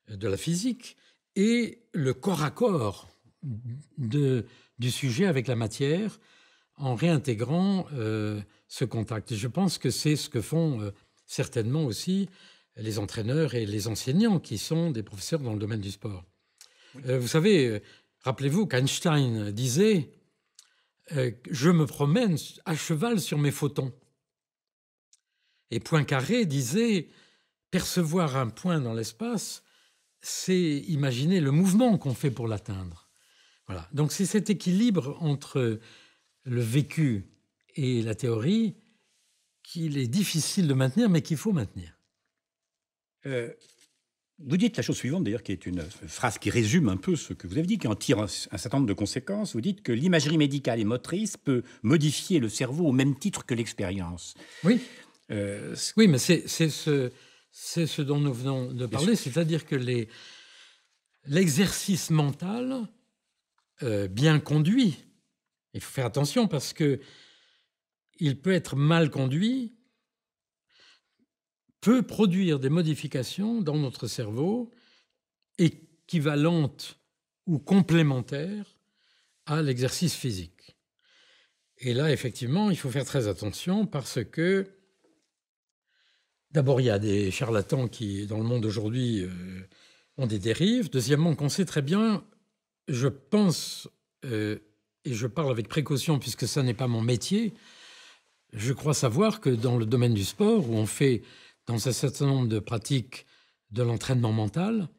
de la physique et le corps à corps du sujet avec la matière, en réintégrant ce contact. Et je pense que c'est ce que font certainement aussi les entraîneurs et les enseignants qui sont des professeurs dans le domaine du sport. Vous savez, rappelez-vous qu'Einstein disait je me promène à cheval sur mes photons. Et Poincaré disait percevoir un point dans l'espace, c'est imaginer le mouvement qu'on fait pour l'atteindre. Voilà. Donc c'est cet équilibre entre le vécu et la théorie qu'il est difficile de maintenir, mais qu'il faut maintenir. Vous dites la chose suivante, d'ailleurs, qui est une phrase qui résume un peu ce que vous avez dit, qui en tire un certain nombre de conséquences. Vous dites que l'imagerie médicale et motrice peut modifier le cerveau au même titre que l'expérience. Oui, oui, mais c'est ce dont nous venons de parler, c'est-à-dire que l'exercice mental bien conduit, il faut faire attention parce que il peut être mal conduit, peut produire des modifications dans notre cerveau équivalentes ou complémentaires à l'exercice physique. Et là, effectivement, il faut faire très attention parce que, d'abord, il y a des charlatans qui, dans le monde aujourd'hui, ont des dérives. Deuxièmement, qu'on sait très bien, je pense, et je parle avec précaution puisque ça n'est pas mon métier, je crois savoir que dans le domaine du sport, où on fait dans un certain nombre de pratiques de l'entraînement mental,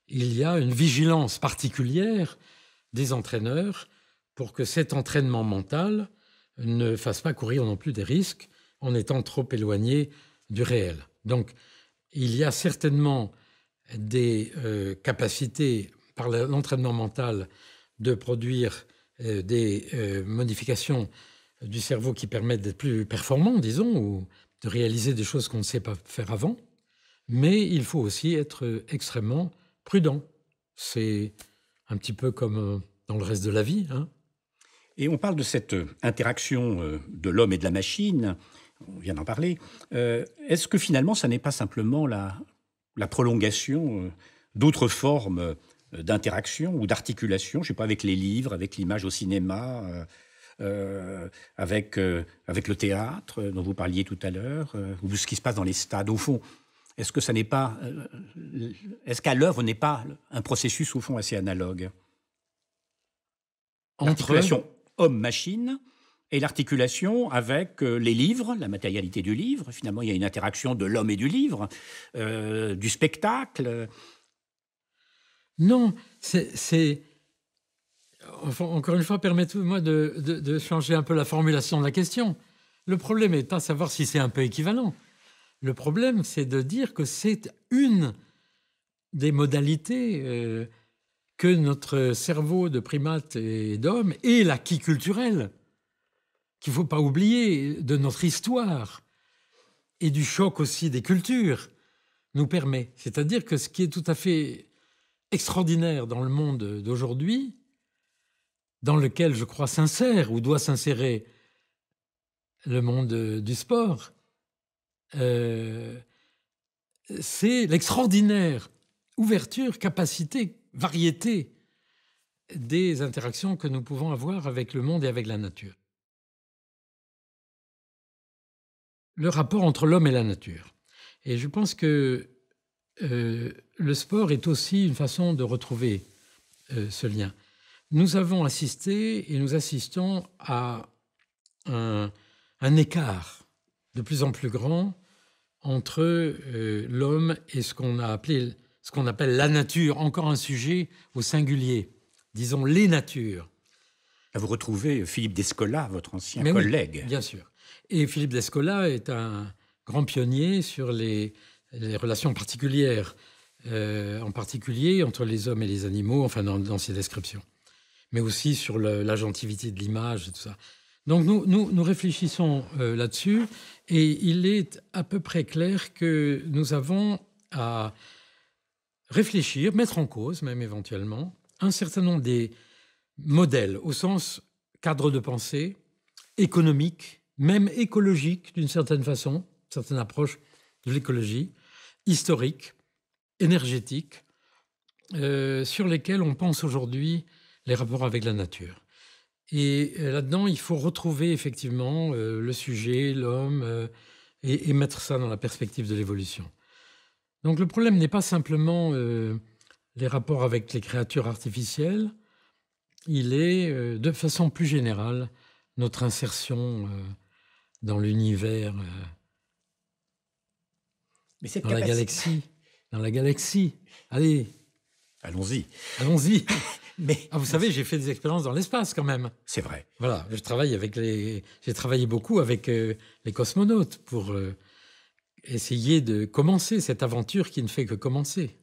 il y a une vigilance particulière des entraîneurs pour que cet entraînement mental ne fasse pas courir non plus des risques en étant trop éloigné du réel. Donc, il y a certainement des capacités par l'entraînement mental de produire des modifications du cerveau qui permettent d'être plus performants, disons, ou de réaliser des choses qu'on ne sait pas faire avant, mais il faut aussi être extrêmement prudent. C'est un petit peu comme dans le reste de la vie. Hein. Et on parle de cette interaction de l'homme et de la machine, on vient d'en parler. Est-ce que finalement, ça n'est pas simplement la prolongation d'autres formes d'interaction ou d'articulation, je ne sais pas, avec les livres, avec l'image au cinéma, avec le théâtre dont vous parliez tout à l'heure, ou ce qui se passe dans les stades. Au fond, est-ce que ça n'est pas, est-ce qu'à l'œuvre n'est pas un processus au fond assez analogue? L'articulation homme-machine et l'articulation avec les livres, la matérialité du livre. Finalement, il y a une interaction de l'homme et du livre, du spectacle. Non, c'est enfin, encore une fois, permettez-moi de changer un peu la formulation de la question. Le problème n'est pas de savoir si c'est un peu équivalent. Le problème, c'est de dire que c'est une des modalités que notre cerveau de primate et d'homme et l'acquis culturel, qu'il ne faut pas oublier, de notre histoire et du choc aussi des cultures, nous permet. C'est-à-dire que ce qui est tout à fait extraordinaire dans le monde d'aujourd'hui, dans lequel je crois s'insère ou doit s'insérer le monde du sport, c'est l'extraordinaire ouverture, capacité, variété des interactions que nous pouvons avoir avec le monde et avec la nature. Le rapport entre l'homme et la nature. Et je pense que le sport est aussi une façon de retrouver ce lien. Nous avons assisté et nous assistons à un écart de plus en plus grand entre l'homme et ce qu'on appelle la nature, encore un sujet au singulier, disons les natures. Vous retrouvez Philippe Descola, votre ancien collègue. Oui, bien sûr. Et Philippe Descola est un grand pionnier sur les relations particulières, en particulier entre les hommes et les animaux, enfin dans ses descriptions, mais aussi sur l'agentivité de l'image et tout ça. Donc nous réfléchissons là-dessus et il est à peu près clair que nous avons à réfléchir, mettre en cause même éventuellement, un certain nombre des modèles au sens cadre de pensée, économique, même écologique d'une certaine façon, une certaine approche de l'écologie, historique, énergétique, sur lesquels on pense aujourd'hui les rapports avec la nature. Et là-dedans, il faut retrouver effectivement le sujet, l'homme, et mettre ça dans la perspective de l'évolution. Donc le problème n'est pas simplement les rapports avec les créatures artificielles, il est, de façon plus générale, notre insertion dans l'univers, Mais cette dans la galaxie. Dans la galaxie. Allez, Allons-y. allons-y. Mais Ah, vous savez, j'ai fait des expériences dans l'espace quand même. c'est vrai. Voilà, j'ai travaillé beaucoup avec les cosmonautes pour essayer de commencer cette aventure qui ne fait que commencer.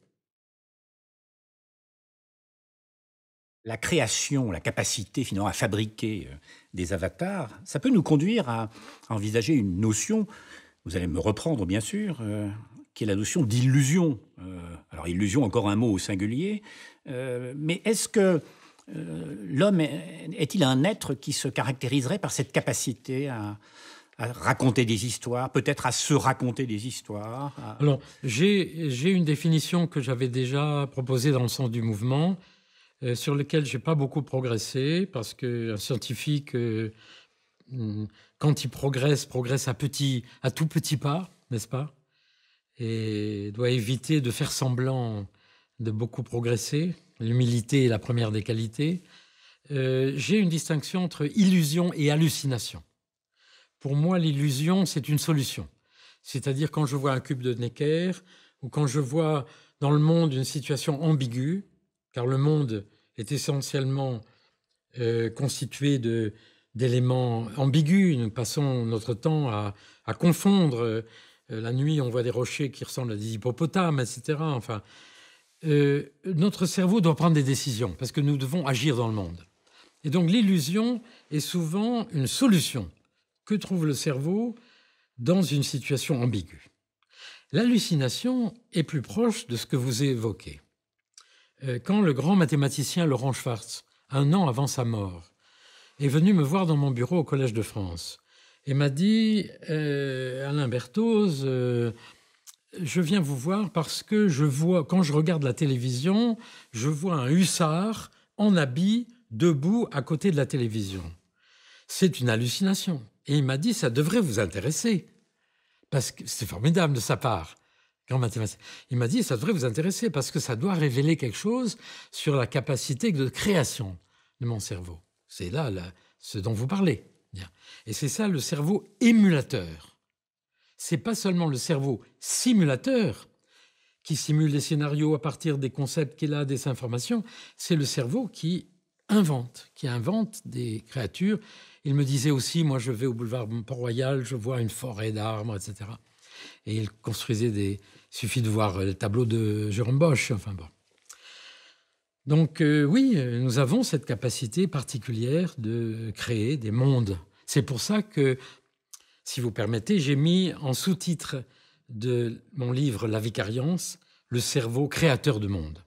La création, la capacité finalement à fabriquer des avatars, ça peut nous conduire à envisager une notion, vous allez me reprendre bien sûr, qui est la notion d'illusion. Alors illusion, encore un mot au singulier, mais est-ce que l'homme est-il un être qui se caractériserait par cette capacité à raconter des histoires, peut-être à se raconter des histoires Alors, j'ai une définition que j'avais déjà proposée dans le sens du mouvement, sur lequel je n'ai pas beaucoup progressé, parce qu'un scientifique, quand il progresse à tout petit pas, n'est-ce pas? Et doit éviter de faire semblant de beaucoup progresser. L'humilité est la première des qualités. J'ai une distinction entre illusion et hallucination. Pour moi, l'illusion, c'est une solution. C'est-à-dire quand je vois un cube de Necker ou quand je vois dans le monde une situation ambiguë, car le monde est essentiellement constitué d'éléments ambigus. Nous passons notre temps à confondre. La nuit, on voit des rochers qui ressemblent à des hippopotames, etc. Enfin, notre cerveau doit prendre des décisions parce que nous devons agir dans le monde. Et donc l'illusion est souvent une solution que trouve le cerveau dans une situation ambiguë. L'hallucination est plus proche de ce que vous évoquez. Quand le grand mathématicien Laurent Schwartz, un an avant sa mort, est venu me voir dans mon bureau au Collège de France et m'a dit « Alain Berthoz, je viens vous voir parce que quand je regarde la télévision, je vois un hussard en habit debout à côté de la télévision. C'est une hallucination. » Et il m'a dit « Ça devrait vous intéresser. » Parce que c'est formidable de sa part. Il m'a dit, ça devrait vous intéresser parce que ça doit révéler quelque chose sur la capacité de création de mon cerveau. C'est là ce dont vous parlez. Et c'est ça le cerveau émulateur. C'est pas seulement le cerveau simulateur qui simule des scénarios à partir des concepts qu'il a, des informations. C'est le cerveau qui invente des créatures. Il me disait aussi, moi je vais au boulevard Port-Royal, je vois une forêt d'arbres, etc. Et il construisait Il suffit de voir le tableau de Jérôme Bosch. Enfin bon. Donc oui, nous avons cette capacité particulière de créer des mondes. C'est pour ça que, si vous permettez, j'ai mis en sous-titre de mon livre La Vicariance, le cerveau créateur de mondes.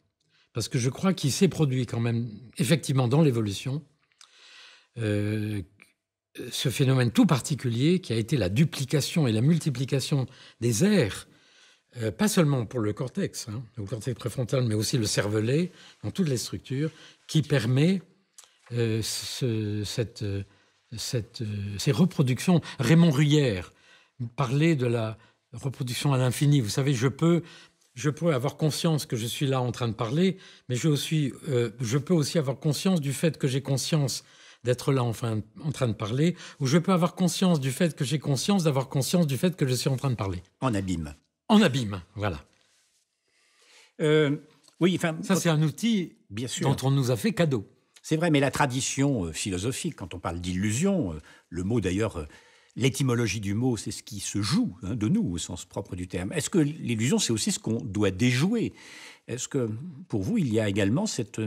Parce que je crois qu'il s'est produit quand même, effectivement, dans l'évolution, ce phénomène tout particulier qui a été la duplication et la multiplication des aires, pas seulement pour le cortex préfrontal, mais aussi le cervelet, dans toutes les structures, qui permet ces reproductions. Raymond Ruyère parlait de la reproduction à l'infini. Vous savez, je peux avoir conscience que je suis là en train de parler, mais je peux aussi avoir conscience du fait que j'ai conscience d'être là en train de parler, ou je peux avoir conscience du fait que j'ai conscience d'avoir conscience du fait que je suis en train de parler. En abîme. En abîme, voilà. Oui, ça, c'est un outil bien sûr, dont on nous a fait cadeau. C'est vrai, mais la tradition philosophique, quand on parle d'illusion, le mot d'ailleurs, l'étymologie du mot, c'est ce qui se joue de nous, au sens propre du terme. Est-ce que l'illusion, c'est aussi ce qu'on doit déjouer? Est-ce que, pour vous, il y a également cette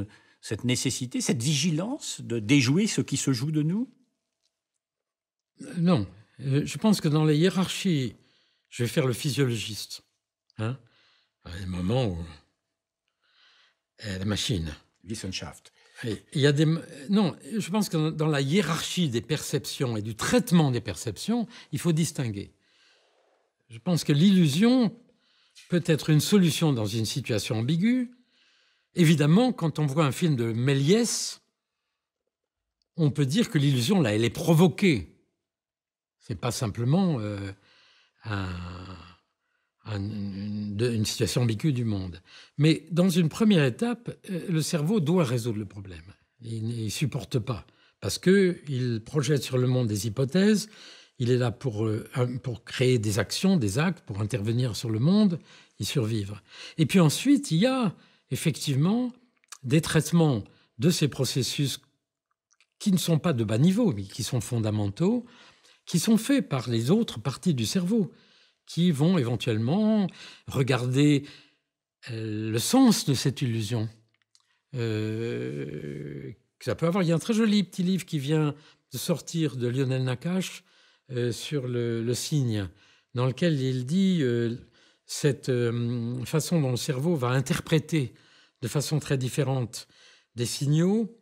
nécessité, cette vigilance de déjouer ce qui se joue de nous? Non. Je pense que dans les hiérarchies, je vais faire le physiologiste. À des moments où la machine. Wissenschaft. Non, je pense que dans la hiérarchie des perceptions et du traitement des perceptions, il faut distinguer. Je pense que l'illusion peut être une solution dans une situation ambiguë. Évidemment, quand on voit un film de Méliès, on peut dire que l'illusion, là, elle est provoquée. Ce n'est pas simplement une situation ambiguë du monde. Mais dans une première étape, le cerveau doit résoudre le problème. Il ne supporte pas, parce qu'il projette sur le monde des hypothèses, il est là pour créer des actions, des actes, pour intervenir sur le monde, y survivre. Et puis ensuite, il y a effectivement des traitements de ces processus qui ne sont pas de bas niveau, mais qui sont fondamentaux, qui sont faits par les autres parties du cerveau, qui vont éventuellement regarder le sens de cette illusion. Ça peut avoir. Il y a un très joli petit livre qui vient de sortir de Lionel Nakache sur le signe, dans lequel il dit cette façon dont le cerveau va interpréter de façon très différente des signaux.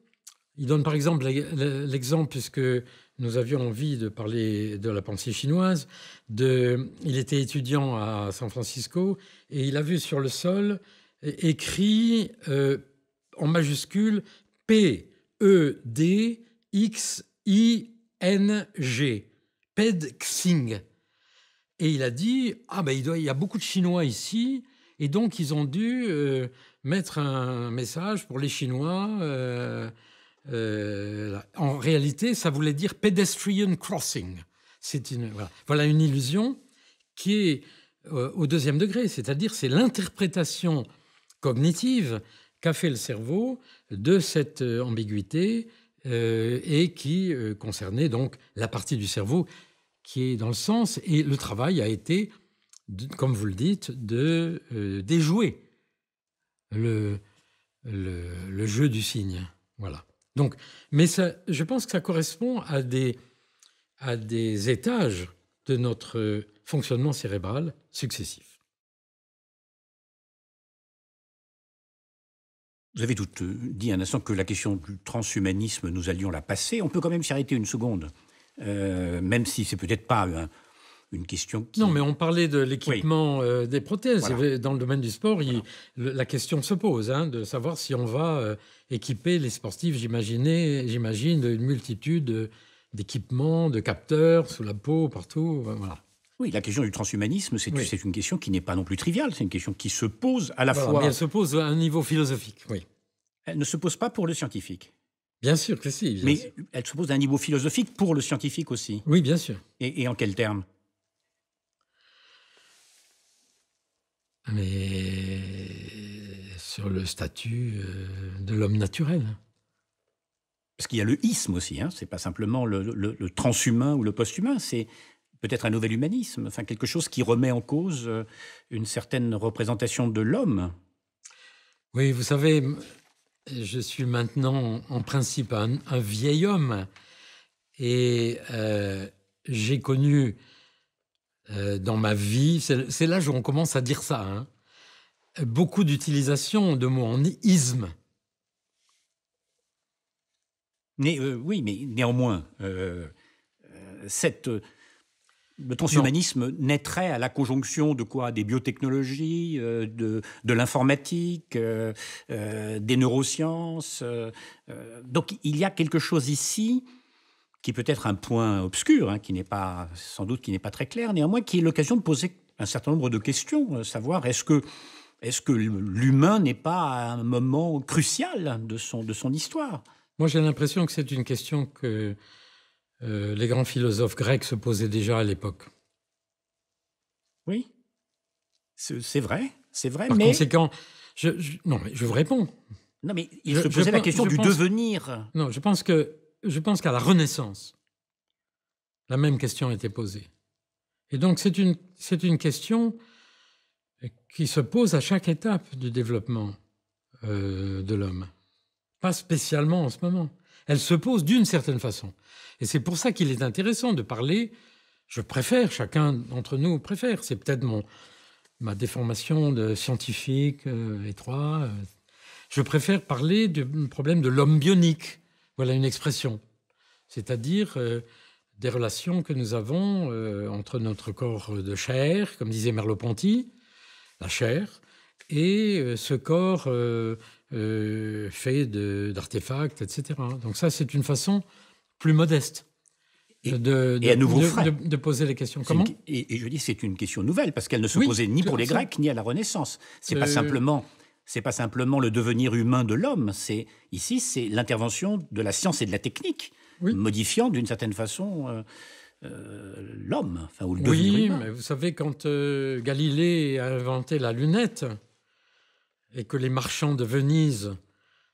Il donne par exemple l'exemple, puisque nous avions envie de parler de la pensée chinoise, il était étudiant à San Francisco et il a vu sur le sol écrit en majuscule P-E-D-X-I-N-G, Ped-Xing. Et il a dit, il y a beaucoup de Chinois ici, et donc ils ont dû mettre un message pour les Chinois. En réalité, ça voulait dire pedestrian crossing. Voilà une illusion qui est au deuxième degré, c'est-à-dire c'est l'interprétation cognitive qu'a fait le cerveau de cette ambiguïté et qui concernait donc la partie du cerveau qui est dans le sens, et le travail a été, comme vous le dites, de déjouer le jeu du signe. Voilà. Donc, mais je pense que ça correspond à des étages de notre fonctionnement cérébral successifs. Vous avez tout dit un instant que la question du transhumanisme, nous allions la passer. On peut quand même s'y arrêter une seconde, même si c'est peut-être pas une question qui... Non, mais on parlait de l'équipement des prothèses. Voilà. Dans le domaine du sport, la question se pose, de savoir si on va équiper les sportifs, j'imagine, une multitude d'équipements, de capteurs sous la peau, partout. Voilà. Oui, la question du transhumanisme, c'est une question qui n'est pas non plus triviale. C'est une question qui se pose à la fois... Mais elle se pose à un niveau philosophique, oui. Elle ne se pose pas pour le scientifique. Bien sûr que si. Mais sûr. Elle se pose à un niveau philosophique pour le scientifique aussi. Oui, bien sûr. Et en quels termes ? Mais sur le statut de l'homme naturel. Parce qu'il y a le isme aussi, c'est pas simplement le transhumain ou le posthumain, c'est peut-être un nouvel humanisme, enfin quelque chose qui remet en cause une certaine représentation de l'homme. Oui, vous savez, je suis maintenant en principe un vieil homme et j'ai connu dans ma vie, c'est l'âge où on commence à dire ça, beaucoup d'utilisation de mots en isme. Oui, mais néanmoins, le transhumanisme naîtrait à la conjonction de quoi ? Des biotechnologies, de l'informatique, des neurosciences. Donc il y a quelque chose ici qui peut être un point obscur, qui n'est pas très clair, néanmoins qui est l'occasion de poser un certain nombre de questions, savoir est-ce que l'humain n'est pas à un moment crucial de son histoire ? Moi, j'ai l'impression que c'est une question que les grands philosophes grecs se posaient déjà à l'époque. Oui, c'est vrai. Par conséquent, je vous réponds. Non, mais il se posait la question du devenir. Non, je pense qu'à la Renaissance, la même question a été posée. Et donc, c'est une question qui se pose à chaque étape du développement de l'homme. Pas spécialement en ce moment. Elle se pose d'une certaine façon. Et c'est pour ça qu'il est intéressant de parler. Je préfère, chacun d'entre nous préfère. C'est peut-être ma déformation de scientifique étroit. Je préfère parler du problème de l'homme bionique. Voilà une expression. C'est-à-dire des relations que nous avons entre notre corps de chair, comme disait Merleau-Ponty, la chair, et ce corps fait d'artefacts, etc. Donc ça, c'est une façon plus modeste et à nouveau frais. De poser les questions. Comment et je dis c'est une question nouvelle, parce qu'elle ne se posait ni pour les Grecs, ni à la Renaissance. C'est pas simplement le devenir humain de l'homme. Ici, c'est l'intervention de la science et de la technique, modifiant d'une certaine façon l'homme, ou le devenir humain. Oui, mais vous savez, quand Galilée a inventé la lunette et que les marchands de Venise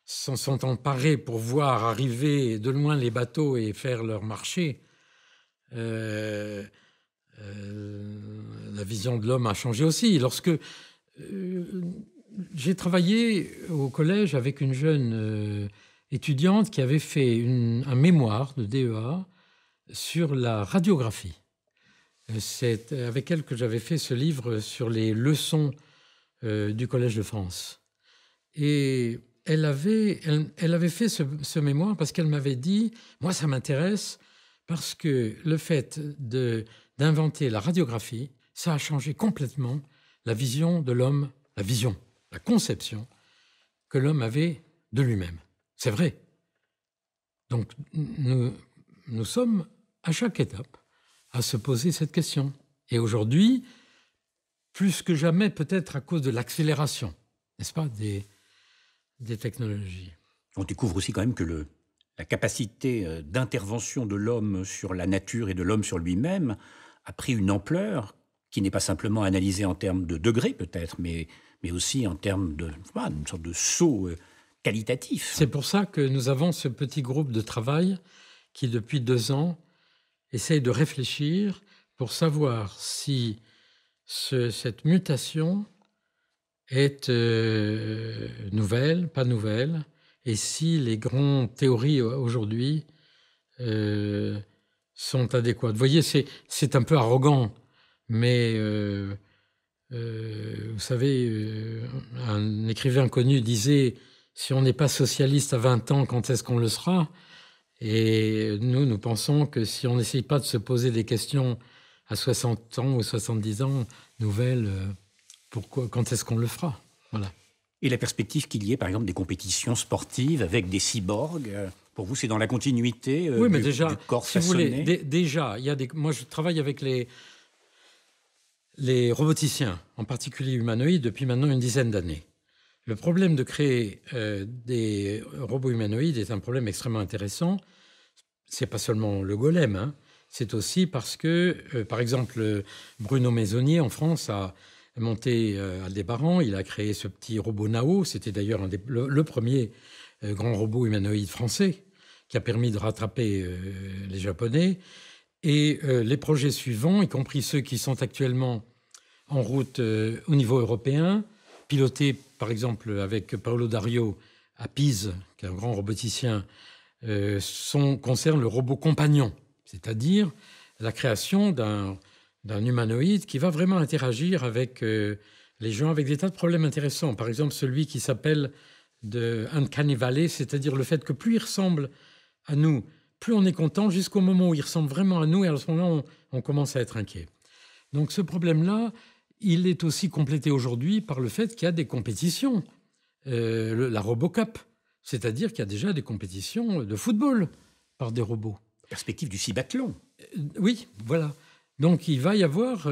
s'en sont emparés pour voir arriver de loin les bateaux et faire leur marché, la vision de l'homme a changé aussi. Lorsque j'ai travaillé au collège avec une jeune étudiante qui avait fait un mémoire de DEA sur la radiographie. C'est avec elle que j'avais fait ce livre sur les leçons du Collège de France. Et elle avait fait ce mémoire parce qu'elle m'avait dit, moi ça m'intéresse, parce que le fait d'inventer la radiographie, ça a changé complètement la vision de l'homme, la conception que l'homme avait de lui-même. C'est vrai. Donc nous sommes à chaque étape à se poser cette question. Et aujourd'hui, plus que jamais, peut-être à cause de l'accélération, n'est-ce pas, des technologies. On découvre aussi quand même que la capacité d'intervention de l'homme sur la nature et de l'homme sur lui-même a pris une ampleur qui n'est pas simplement analysée en termes de degrés peut-être, mais aussi en termes d'une sorte de saut qualitatif. C'est pour ça que nous avons ce petit groupe de travail qui, depuis 2 ans, essaye de réfléchir pour savoir si cette mutation est nouvelle, pas nouvelle, et si les grandes théories aujourd'hui sont adéquates. Vous voyez, c'est un peu arrogant, mais vous savez, un écrivain connu disait « Si on n'est pas socialiste à 20 ans, quand est-ce qu'on le sera ?» Et nous pensons que si on n'essaye pas de se poser des questions à 60 ans ou 70 ans, nouvelles, quand est-ce qu'on le fera ? Voilà. Et la perspective qu'il y ait, par exemple, des compétitions sportives avec des cyborgs, pour vous, c'est dans la continuité oui, mais déjà, du corps si façonné. vous voulez, déjà, moi, je travaille avec les roboticiens, en particulier humanoïdes, depuis maintenant une dizaine d'années. Le problème de créer des robots humanoïdes est un problème extrêmement intéressant. C'est pas seulement le golem, hein. C'est aussi parce que, par exemple, Bruno Maisonnier, en France, a monté Aldébaran. Il a créé ce petit robot Nao. C'était d'ailleurs le premier grand robot humanoïde français qui a permis de rattraper les Japonais. Et les projets suivants, y compris ceux qui sont actuellement en route au niveau européen, pilotés par exemple avec Paolo Dario à Pise, qui est un grand roboticien, concernent le robot compagnon, c'est-à-dire la création d'un humanoïde qui va vraiment interagir avec les gens, avec des tas de problèmes intéressants. Par exemple, celui qui s'appelle de Uncanny Valley, c'est-à-dire le fait que plus il ressemble à nous, plus on est content, jusqu'au moment où il ressemble vraiment à nous, et à ce moment-là, on commence à être inquiet. Donc ce problème-là, il est aussi complété aujourd'hui par le fait qu'il y a des compétitions. La RoboCup, c'est-à-dire qu'il y a déjà des compétitions de football par des robots. Perspective du cibathlon. Oui, voilà. Donc il va y avoir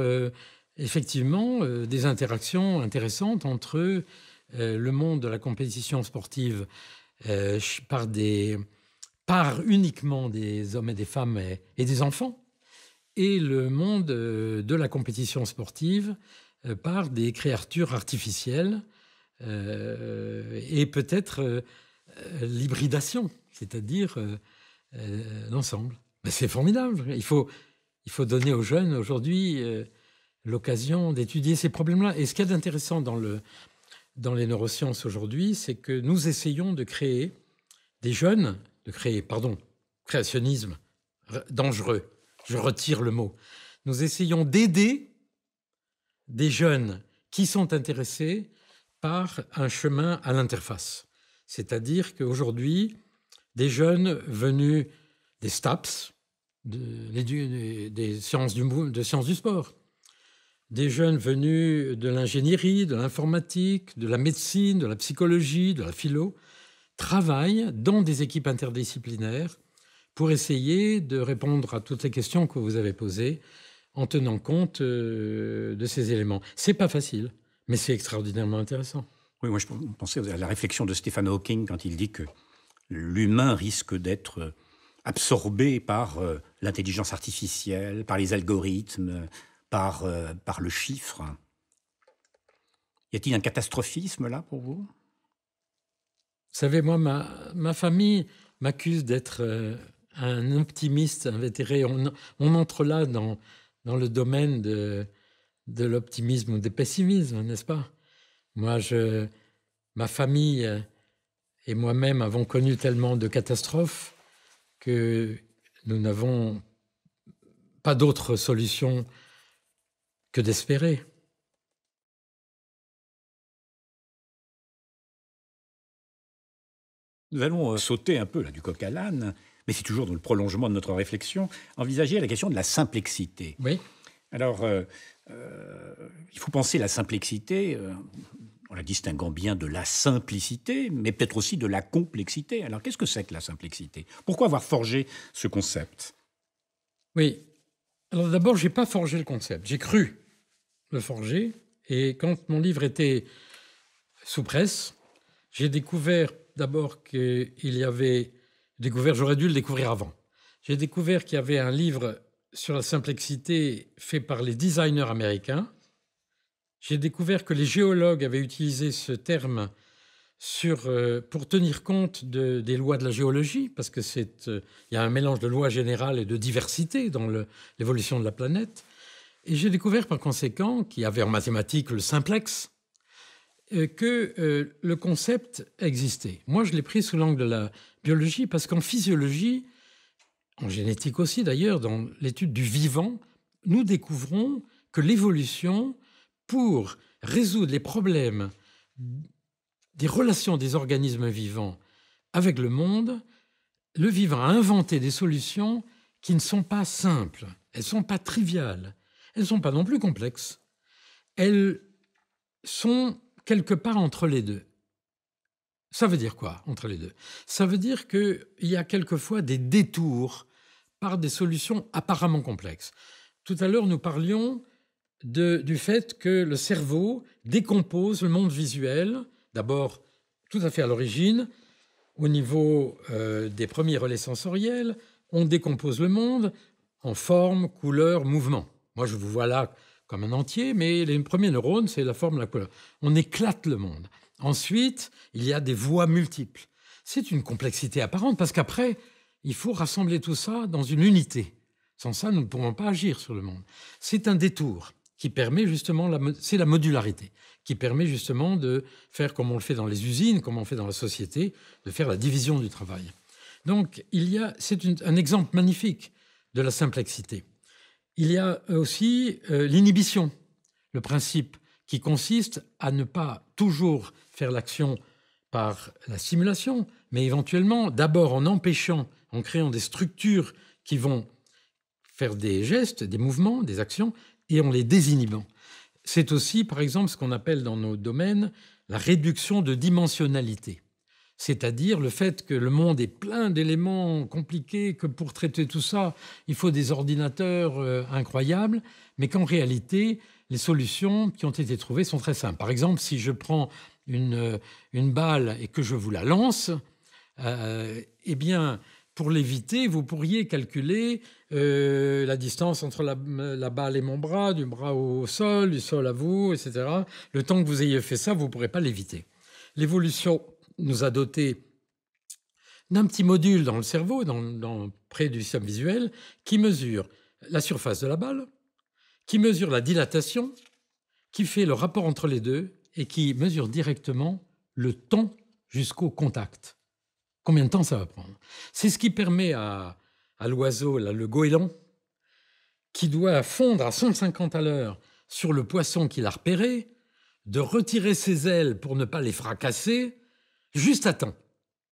effectivement des interactions intéressantes entre le monde de la compétition sportive par uniquement des hommes et des femmes et des enfants, et le monde de la compétition sportive par des créatures artificielles et peut-être l'hybridation, c'est-à-dire l'ensemble. Mais c'est formidable. Il faut donner aux jeunes aujourd'hui l'occasion d'étudier ces problèmes-là. Et ce qu'il y a d'intéressant dans les neurosciences aujourd'hui, c'est que nous essayons de créer créationnisme dangereux. Je retire le mot. Nous essayons d'aider des jeunes qui sont intéressés par un chemin à l'interface. C'est-à-dire qu'aujourd'hui, des jeunes venus des STAPS, des sciences du sport, des jeunes venus de l'ingénierie, de l'informatique, de la médecine, de la psychologie, de la philo, travaillent dans des équipes interdisciplinaires pour essayer de répondre à toutes les questions que vous avez posées en tenant compte de ces éléments. C'est pas facile, mais c'est extraordinairement intéressant. Oui, moi je pensais à la réflexion de Stephen Hawking quand il dit que l'humain risque d'être absorbé par l'intelligence artificielle, par les algorithmes, par le chiffre. Y a-t-il un catastrophisme là pour vous? Vous savez, moi, ma famille m'accuse d'être un optimiste invétéré. On entre là dans le domaine de l'optimisme ou du pessimisme, n'est-ce pas? Moi, ma famille et moi-même avons connu tellement de catastrophes que nous n'avons pas d'autre solution que d'espérer. Nous allons sauter un peu là, du coq à l'âne, mais c'est toujours dans le prolongement de notre réflexion, envisager la question de la simplexité. Oui. Alors, il faut penser la simplexité en la distinguant bien de la simplicité, mais peut-être aussi de la complexité. Alors, qu'est-ce que c'est que la simplexité? Pourquoi avoir forgé ce concept? Oui. Alors d'abord, je n'ai pas forgé le concept. J'ai cru le forger. Et quand mon livre était sous presse, j'ai découvert d'abord qu'il y avait... J'aurais dû le découvrir avant. J'ai découvert qu'il y avait un livre sur la simplexité fait par les designers américains. J'ai découvert que les géologues avaient utilisé ce terme pour tenir compte des lois de la géologie, parce que y a un mélange de lois générales et de diversité dans l'évolution de la planète. Et j'ai découvert par conséquent qu'il y avait en mathématiques le simplex, que le concept existait. Moi, je l'ai pris sous l'angle de la biologie, parce qu'en physiologie, en génétique aussi d'ailleurs, dans l'étude du vivant, nous découvrons que l'évolution, pour résoudre les problèmes des relations des organismes vivants avec le monde, le vivant a inventé des solutions qui ne sont pas simples, elles ne sont pas triviales, elles ne sont pas non plus complexes. Elles sont quelque part entre les deux. Ça veut dire quoi, entre les deux? Ça veut dire qu'il y a quelquefois des détours par des solutions apparemment complexes. Tout à l'heure, nous parlions du fait que le cerveau décompose le monde visuel, d'abord tout à fait à l'origine, au niveau des premiers relais sensoriels, on décompose le monde en forme, couleur, mouvement. Moi, je vous vois là comme un entier, mais les premiers neurones, c'est la forme, la couleur. On éclate le monde. Ensuite, il y a des voies multiples. C'est une complexité apparente, parce qu'après, il faut rassembler tout ça dans une unité. Sans ça, nous ne pourrons pas agir sur le monde. C'est un détour qui permet justement, c'est la modularité, qui permet justement de faire comme on le fait dans les usines, comme on le fait dans la société, de faire la division du travail. Donc, c'est un exemple magnifique de la simplexité. Il y a aussi l'inhibition, le principe qui consiste à ne pas toujours faire l'action par la simulation, mais éventuellement, d'abord en empêchant, en créant des structures qui vont faire des gestes, des mouvements, des actions, et en les désinhibant. C'est aussi, par exemple, ce qu'on appelle dans nos domaines la réduction de dimensionnalité. C'est-à-dire le fait que le monde est plein d'éléments compliqués, que pour traiter tout ça, il faut des ordinateurs incroyables, mais qu'en réalité, les solutions qui ont été trouvées sont très simples. Par exemple, si je prends une balle et que je vous la lance, eh bien, pour l'éviter, vous pourriez calculer la distance entre la balle et mon bras, du bras au sol, du sol à vous, etc. Le temps que vous ayez fait ça, vous ne pourrez pas l'éviter. L'évolution nous a doté d'un petit module dans le cerveau, près du système visuel, qui mesure la surface de la balle, qui mesure la dilatation, qui fait le rapport entre les deux et qui mesure directement le temps jusqu'au contact. Combien de temps ça va prendre? C'est ce qui permet à l'oiseau, le goéland, qui doit fondre à 150 à l'heure sur le poisson qu'il a repéré, de retirer ses ailes pour ne pas les fracasser, juste à temps.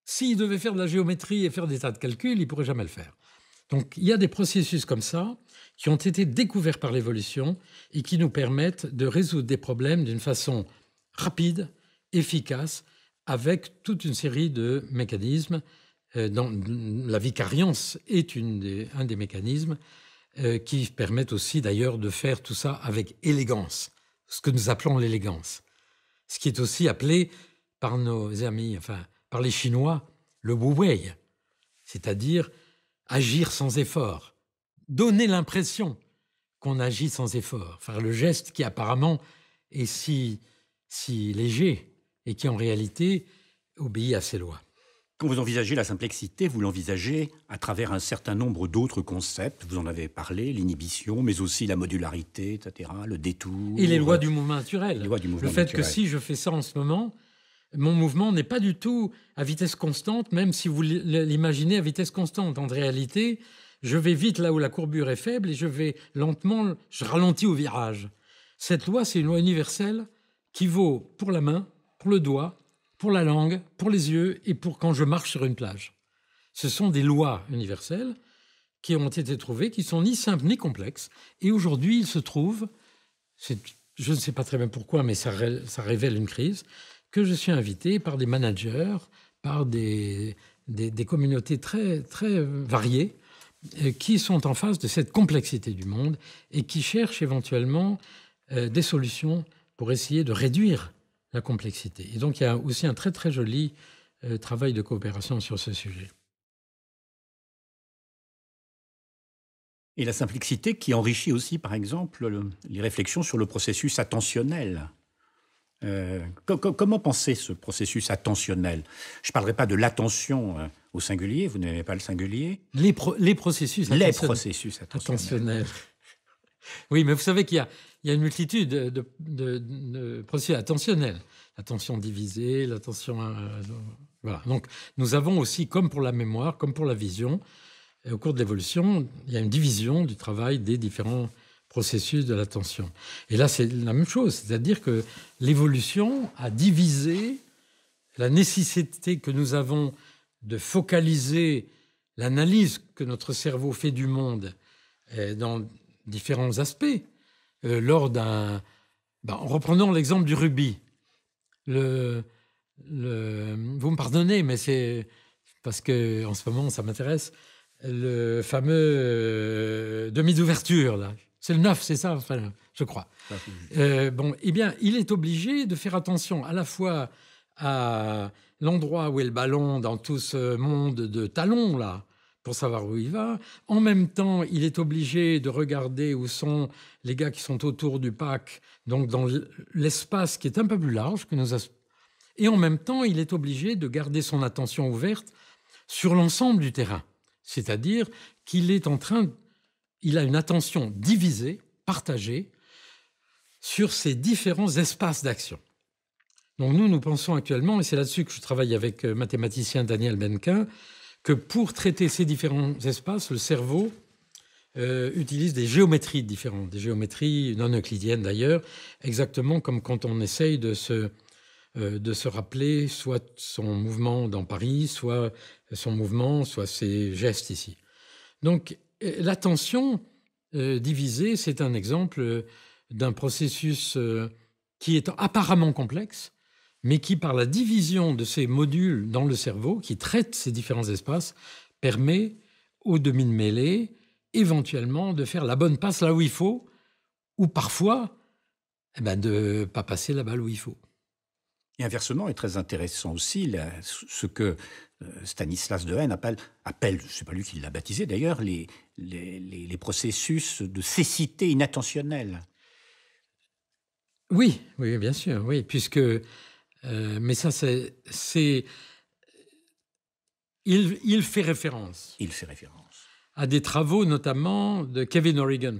S'il devait faire de la géométrie et faire des tas de calculs, il ne pourrait jamais le faire. Donc, il y a des processus comme ça qui ont été découverts par l'évolution et qui nous permettent de résoudre des problèmes d'une façon rapide, efficace, avec toute une série de mécanismes. La vicariance est un des mécanismes qui permettent aussi d'ailleurs de faire tout ça avec élégance, ce que nous appelons l'élégance. Ce qui est aussi appelé par nos amis, par les Chinois, le wu wei, c'est-à-dire agir sans effort, donner l'impression qu'on agit sans effort, faire le geste qui apparemment est si léger et qui en réalité obéit à ses lois. Quand vous envisagez la simplicité, vous l'envisagez à travers un certain nombre d'autres concepts. Vous en avez parlé, l'inhibition, mais aussi la modularité, etc., le détour. Et les lois du mouvement naturel. Les lois du mouvement le fait naturel. Que si je fais ça en ce moment, mon mouvement n'est pas du tout à vitesse constante, même si vous l'imaginez à vitesse constante. En réalité, je vais vite là où la courbure est faible et je vais lentement, je ralentis au virage. Cette loi, c'est une loi universelle qui vaut pour la main, pour le doigt, pour la langue, pour les yeux et pour quand je marche sur une plage. Ce sont des lois universelles qui ont été trouvées, qui sont ni simples ni complexes. Et aujourd'hui, il se trouve, je ne sais pas très bien pourquoi, mais ça révèle une crise, que je suis invité par des managers, par des communautés très, très variées, qui sont en face de cette complexité du monde et qui cherchent éventuellement des solutions pour essayer de réduire la complexité. Et donc, il y a aussi un très, très joli travail de coopération sur ce sujet. Et la simplicité qui enrichit aussi, par exemple, les réflexions sur le processus attentionnel. Comment penser ce processus attentionnel? Je ne parlerai pas de l'attention au singulier, vous n'aimez pas le singulier. Les processus attentionnels. Oui, mais vous savez qu'il y a une multitude de processus attentionnels. L'attention divisée, l'attention... voilà. Donc, nous avons aussi, comme pour la mémoire, comme pour la vision, au cours de l'évolution, il y a une division du travail des différents processus de l'attention. Et là, c'est la même chose, c'est-à-dire que l'évolution a divisé la nécessité que nous avons de focaliser l'analyse que notre cerveau fait du monde dans différents aspects. En reprenant l'exemple du rugby, vous me pardonnez, mais c'est parce qu'en ce moment, ça m'intéresse, le fameux demi d'ouverture, là. C'est le 9, c'est ça, je crois. Eh bien, il est obligé de faire attention à la fois à l'endroit où est le ballon dans tout ce monde de talons, là, pour savoir où il va. En même temps, il est obligé de regarder où sont les gars qui sont autour du pack, donc dans l'espace qui est un peu plus large que Et en même temps, il est obligé de garder son attention ouverte sur l'ensemble du terrain. C'est-à-dire qu'il est il a une attention divisée, partagée, sur ces différents espaces d'action. Donc nous pensons actuellement, et c'est là-dessus que je travaille avec le mathématicien Daniel Benquin, que pour traiter ces différents espaces, le cerveau utilise des géométries différentes, des géométries non euclidiennes d'ailleurs, exactement comme quand on essaye de se rappeler soit son mouvement dans Paris, soit son mouvement, soit ses gestes ici. Donc l'attention divisée, c'est un exemple d'un processus qui est apparemment complexe, mais qui, par la division de ces modules dans le cerveau, qui traitent ces différents espaces, permet au demi de mêlée, éventuellement, de faire la bonne passe là où il faut, ou parfois, de ne pas passer la balle où il faut. Et inversement, est très intéressant aussi ce que Stanislas Dehaene appelle, je ne sais pas lui qui l'a baptisé d'ailleurs, les processus de cécité inattentionnelle. Oui, bien sûr, oui, puisque... mais ça, il fait référence. Il fait référence. À des travaux notamment de Kevin Horrigan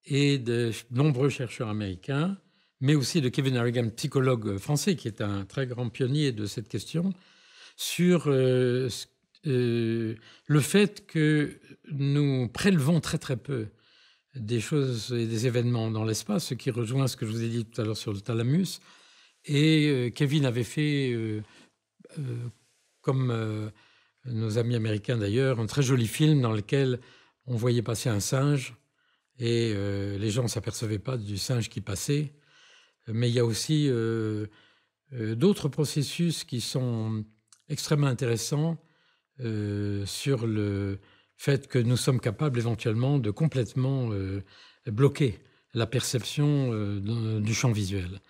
et de nombreux chercheurs américains, mais aussi de Kevin Horrigan, psychologue français, qui est un très grand pionnier de cette question, sur le fait que nous prélevons très très peu des choses et des événements dans l'espace, ce qui rejoint ce que je vous ai dit tout à l'heure sur le thalamus. Et Kevin avait fait comme nos amis américains d'ailleurs, un très joli film dans lequel on voyait passer un singe et les gens ne s'apercevaient pas du singe qui passait. Mais il y a aussi d'autres processus qui sont extrêmement intéressants sur le fait que nous sommes capables éventuellement de complètement bloquer la perception du champ visuel.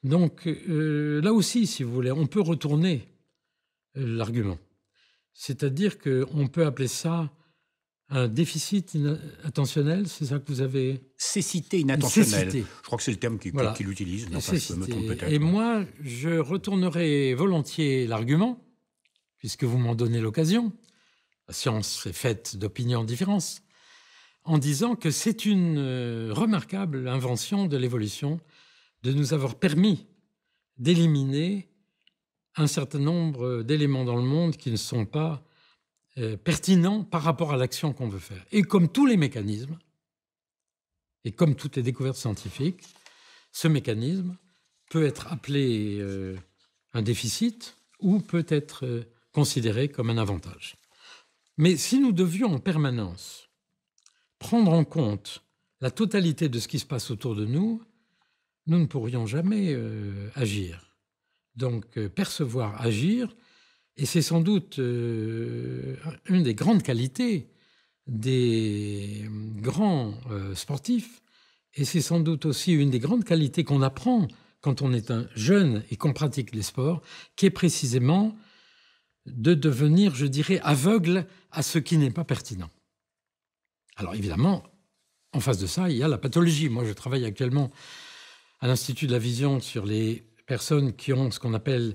Donc là aussi, si vous voulez, on peut retourner l'argument. C'est-à-dire qu'on peut appeler ça un déficit attentionnel, c'est ça que vous avez... Cécité inattentionnelle. Cécité. Je crois que c'est le terme qu'il utilise. Non, enfin, je me trompe peut-être. Et moi, je retournerai volontiers l'argument, puisque vous m'en donnez l'occasion. La science est faite d'opinions différentes, en disant que c'est une remarquable invention de l'évolution de nous avoir permis d'éliminer un certain nombre d'éléments dans le monde qui ne sont pas pertinents par rapport à l'action qu'on veut faire. Et comme tous les mécanismes, et comme toutes les découvertes scientifiques, ce mécanisme peut être appelé un déficit ou peut être considéré comme un avantage. Mais si nous devions en permanence prendre en compte la totalité de ce qui se passe autour de nous, nous ne pourrions jamais agir. Donc, percevoir, agir, et c'est sans doute une des grandes qualités des grands sportifs, et c'est sans doute aussi une des grandes qualités qu'on apprend quand on est un jeune et qu'on pratique les sports, qui est précisément de devenir, je dirais, aveugle à ce qui n'est pas pertinent. Alors évidemment, en face de ça, il y a la pathologie. Moi, je travaille actuellement à l'Institut de la Vision sur les personnes qui ont ce qu'on appelle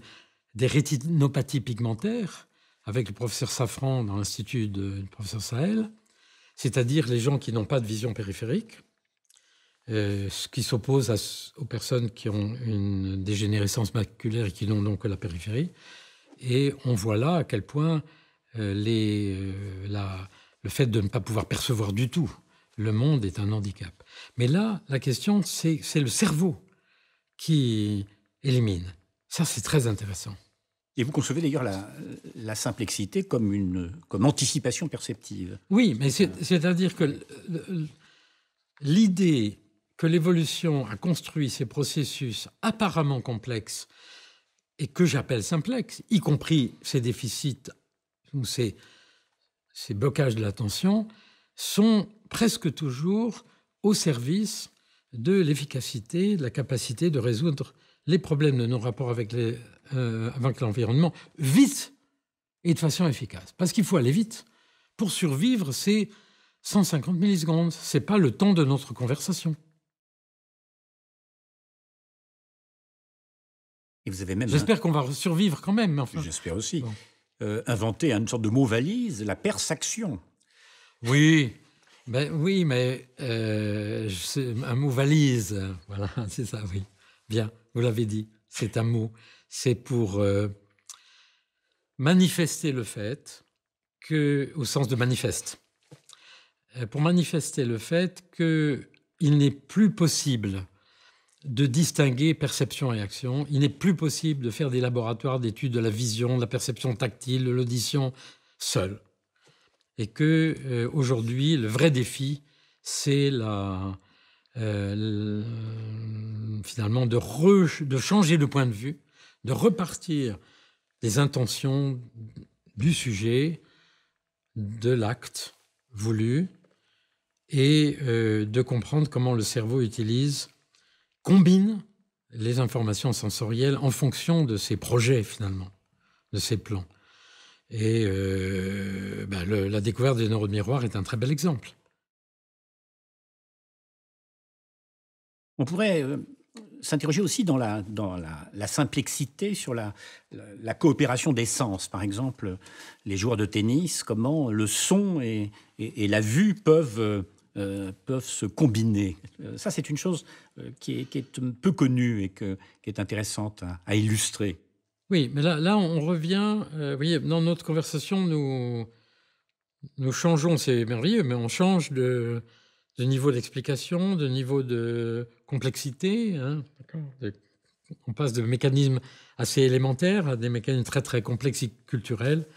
des rétinopathies pigmentaires, avec le professeur Safran dans l'Institut du professeur Sahel, c'est-à-dire les gens qui n'ont pas de vision périphérique, ce qui s'oppose aux personnes qui ont une dégénérescence maculaire et qui n'ont donc que la périphérie. Et on voit là à quel point le fait de ne pas pouvoir percevoir du tout le monde est un handicap. Mais là, la question, c'est le cerveau qui élimine. Ça, c'est très intéressant. Et vous concevez d'ailleurs la simplexité comme anticipation perceptive. Oui, mais c'est-à-dire que l'idée que l'évolution a construit ces processus apparemment complexes et que j'appelle simplexes, y compris ces déficits ou ces blocages de l'attention, sont presque toujours au service de l'efficacité, de la capacité de résoudre les problèmes de nos rapports avec l'environnement vite et de façon efficace. Parce qu'il faut aller vite. Pour survivre, c'est 150 millisecondes. Ce n'est pas le temps de notre conversation. Et vous avez même... J'espère qu'on va survivre quand même. Enfin. J'espère aussi. Bon. Inventé une sorte de mot-valise, la persaction. Oui, mais c'est un mot valise. Voilà, c'est ça, oui. Bien, vous l'avez dit, c'est un mot. C'est pour manifester le fait au sens de manifeste, pour manifester le fait qu'il n'est plus possible de distinguer perception et action. Il n'est plus possible de faire des laboratoires d'études de la vision, de la perception tactile, de l'audition seul. Et que aujourd'hui, le vrai défi, c'est finalement de changer de point de vue, de repartir des intentions du sujet, de l'acte voulu, et de comprendre comment le cerveau combine les informations sensorielles en fonction de ses projets, finalement, de ses plans. Et la découverte des neurones miroirs est un très bel exemple. On pourrait s'interroger aussi dans la simplexité sur la coopération des sens. Par exemple, les joueurs de tennis, comment le son et la vue peuvent se combiner. Ça, c'est une chose qui est peu connue et qui est intéressante à illustrer. Oui, mais là on revient... vous voyez, dans notre conversation, nous changeons, c'est merveilleux, mais on change de niveau d'explication, de niveau de complexité. Hein, on passe de mécanismes assez élémentaires à des mécanismes très, très complexes et culturels.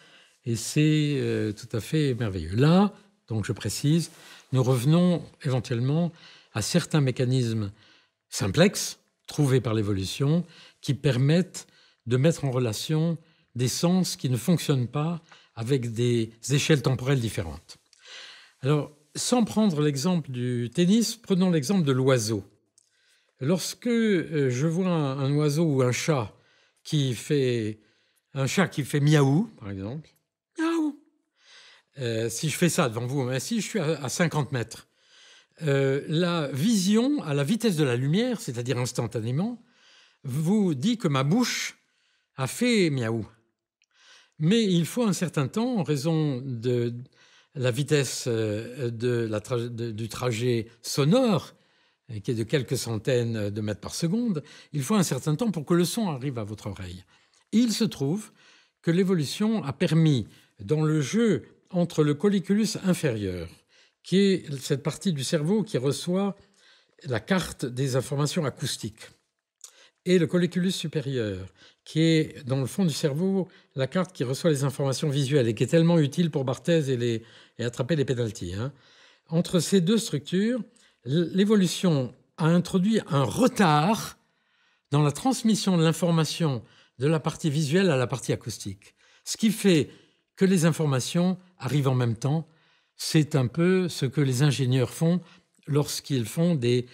Et c'est tout à fait merveilleux. Là, donc je précise, nous revenons éventuellement à certains mécanismes simplexes, trouvés par l'évolution, qui permettent de mettre en relation des sens qui ne fonctionnent pas avec des échelles temporelles différentes. Alors, sans prendre l'exemple du tennis, prenons l'exemple de l'oiseau. Lorsque je vois un oiseau ou un chat qui fait miaou, par exemple, miaou. Si je fais ça devant vous, mais si je suis à 50 mètres, la vision à la vitesse de la lumière, c'est-à-dire instantanément, vous dit que ma bouche a fait miaou. Mais il faut un certain temps, en raison de la vitesse du trajet sonore, qui est de quelques centaines de mètres par seconde, il faut un certain temps pour que le son arrive à votre oreille. Et il se trouve que l'évolution a permis, dans le jeu entre le colliculus inférieur, qui est cette partie du cerveau qui reçoit la carte des informations acoustiques, et le colliculus supérieur, qui est dans le fond du cerveau la carte qui reçoit les informations visuelles et qui est tellement utile pour Barthez et attraper les pénaltys. Entre ces deux structures, l'évolution a introduit un retard dans la transmission de l'information de la partie visuelle à la partie acoustique. Ce qui fait que les informations arrivent en même temps. C'est un peu ce que les ingénieurs font lorsqu'ils font des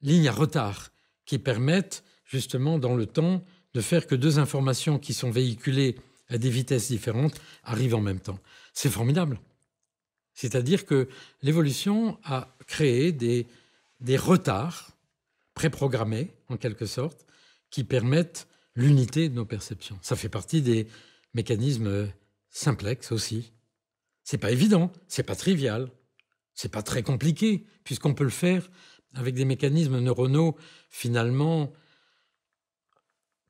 lignes à retard qui permettent justement dans le temps de faire que deux informations qui sont véhiculées à des vitesses différentes arrivent en même temps. C'est formidable. C'est-à-dire que l'évolution a créé des retards préprogrammés, en quelque sorte, qui permettent l'unité de nos perceptions. Ça fait partie des mécanismes simplexes aussi. C'est pas évident, c'est pas trivial, c'est pas très compliqué, puisqu'on peut le faire avec des mécanismes neuronaux finalement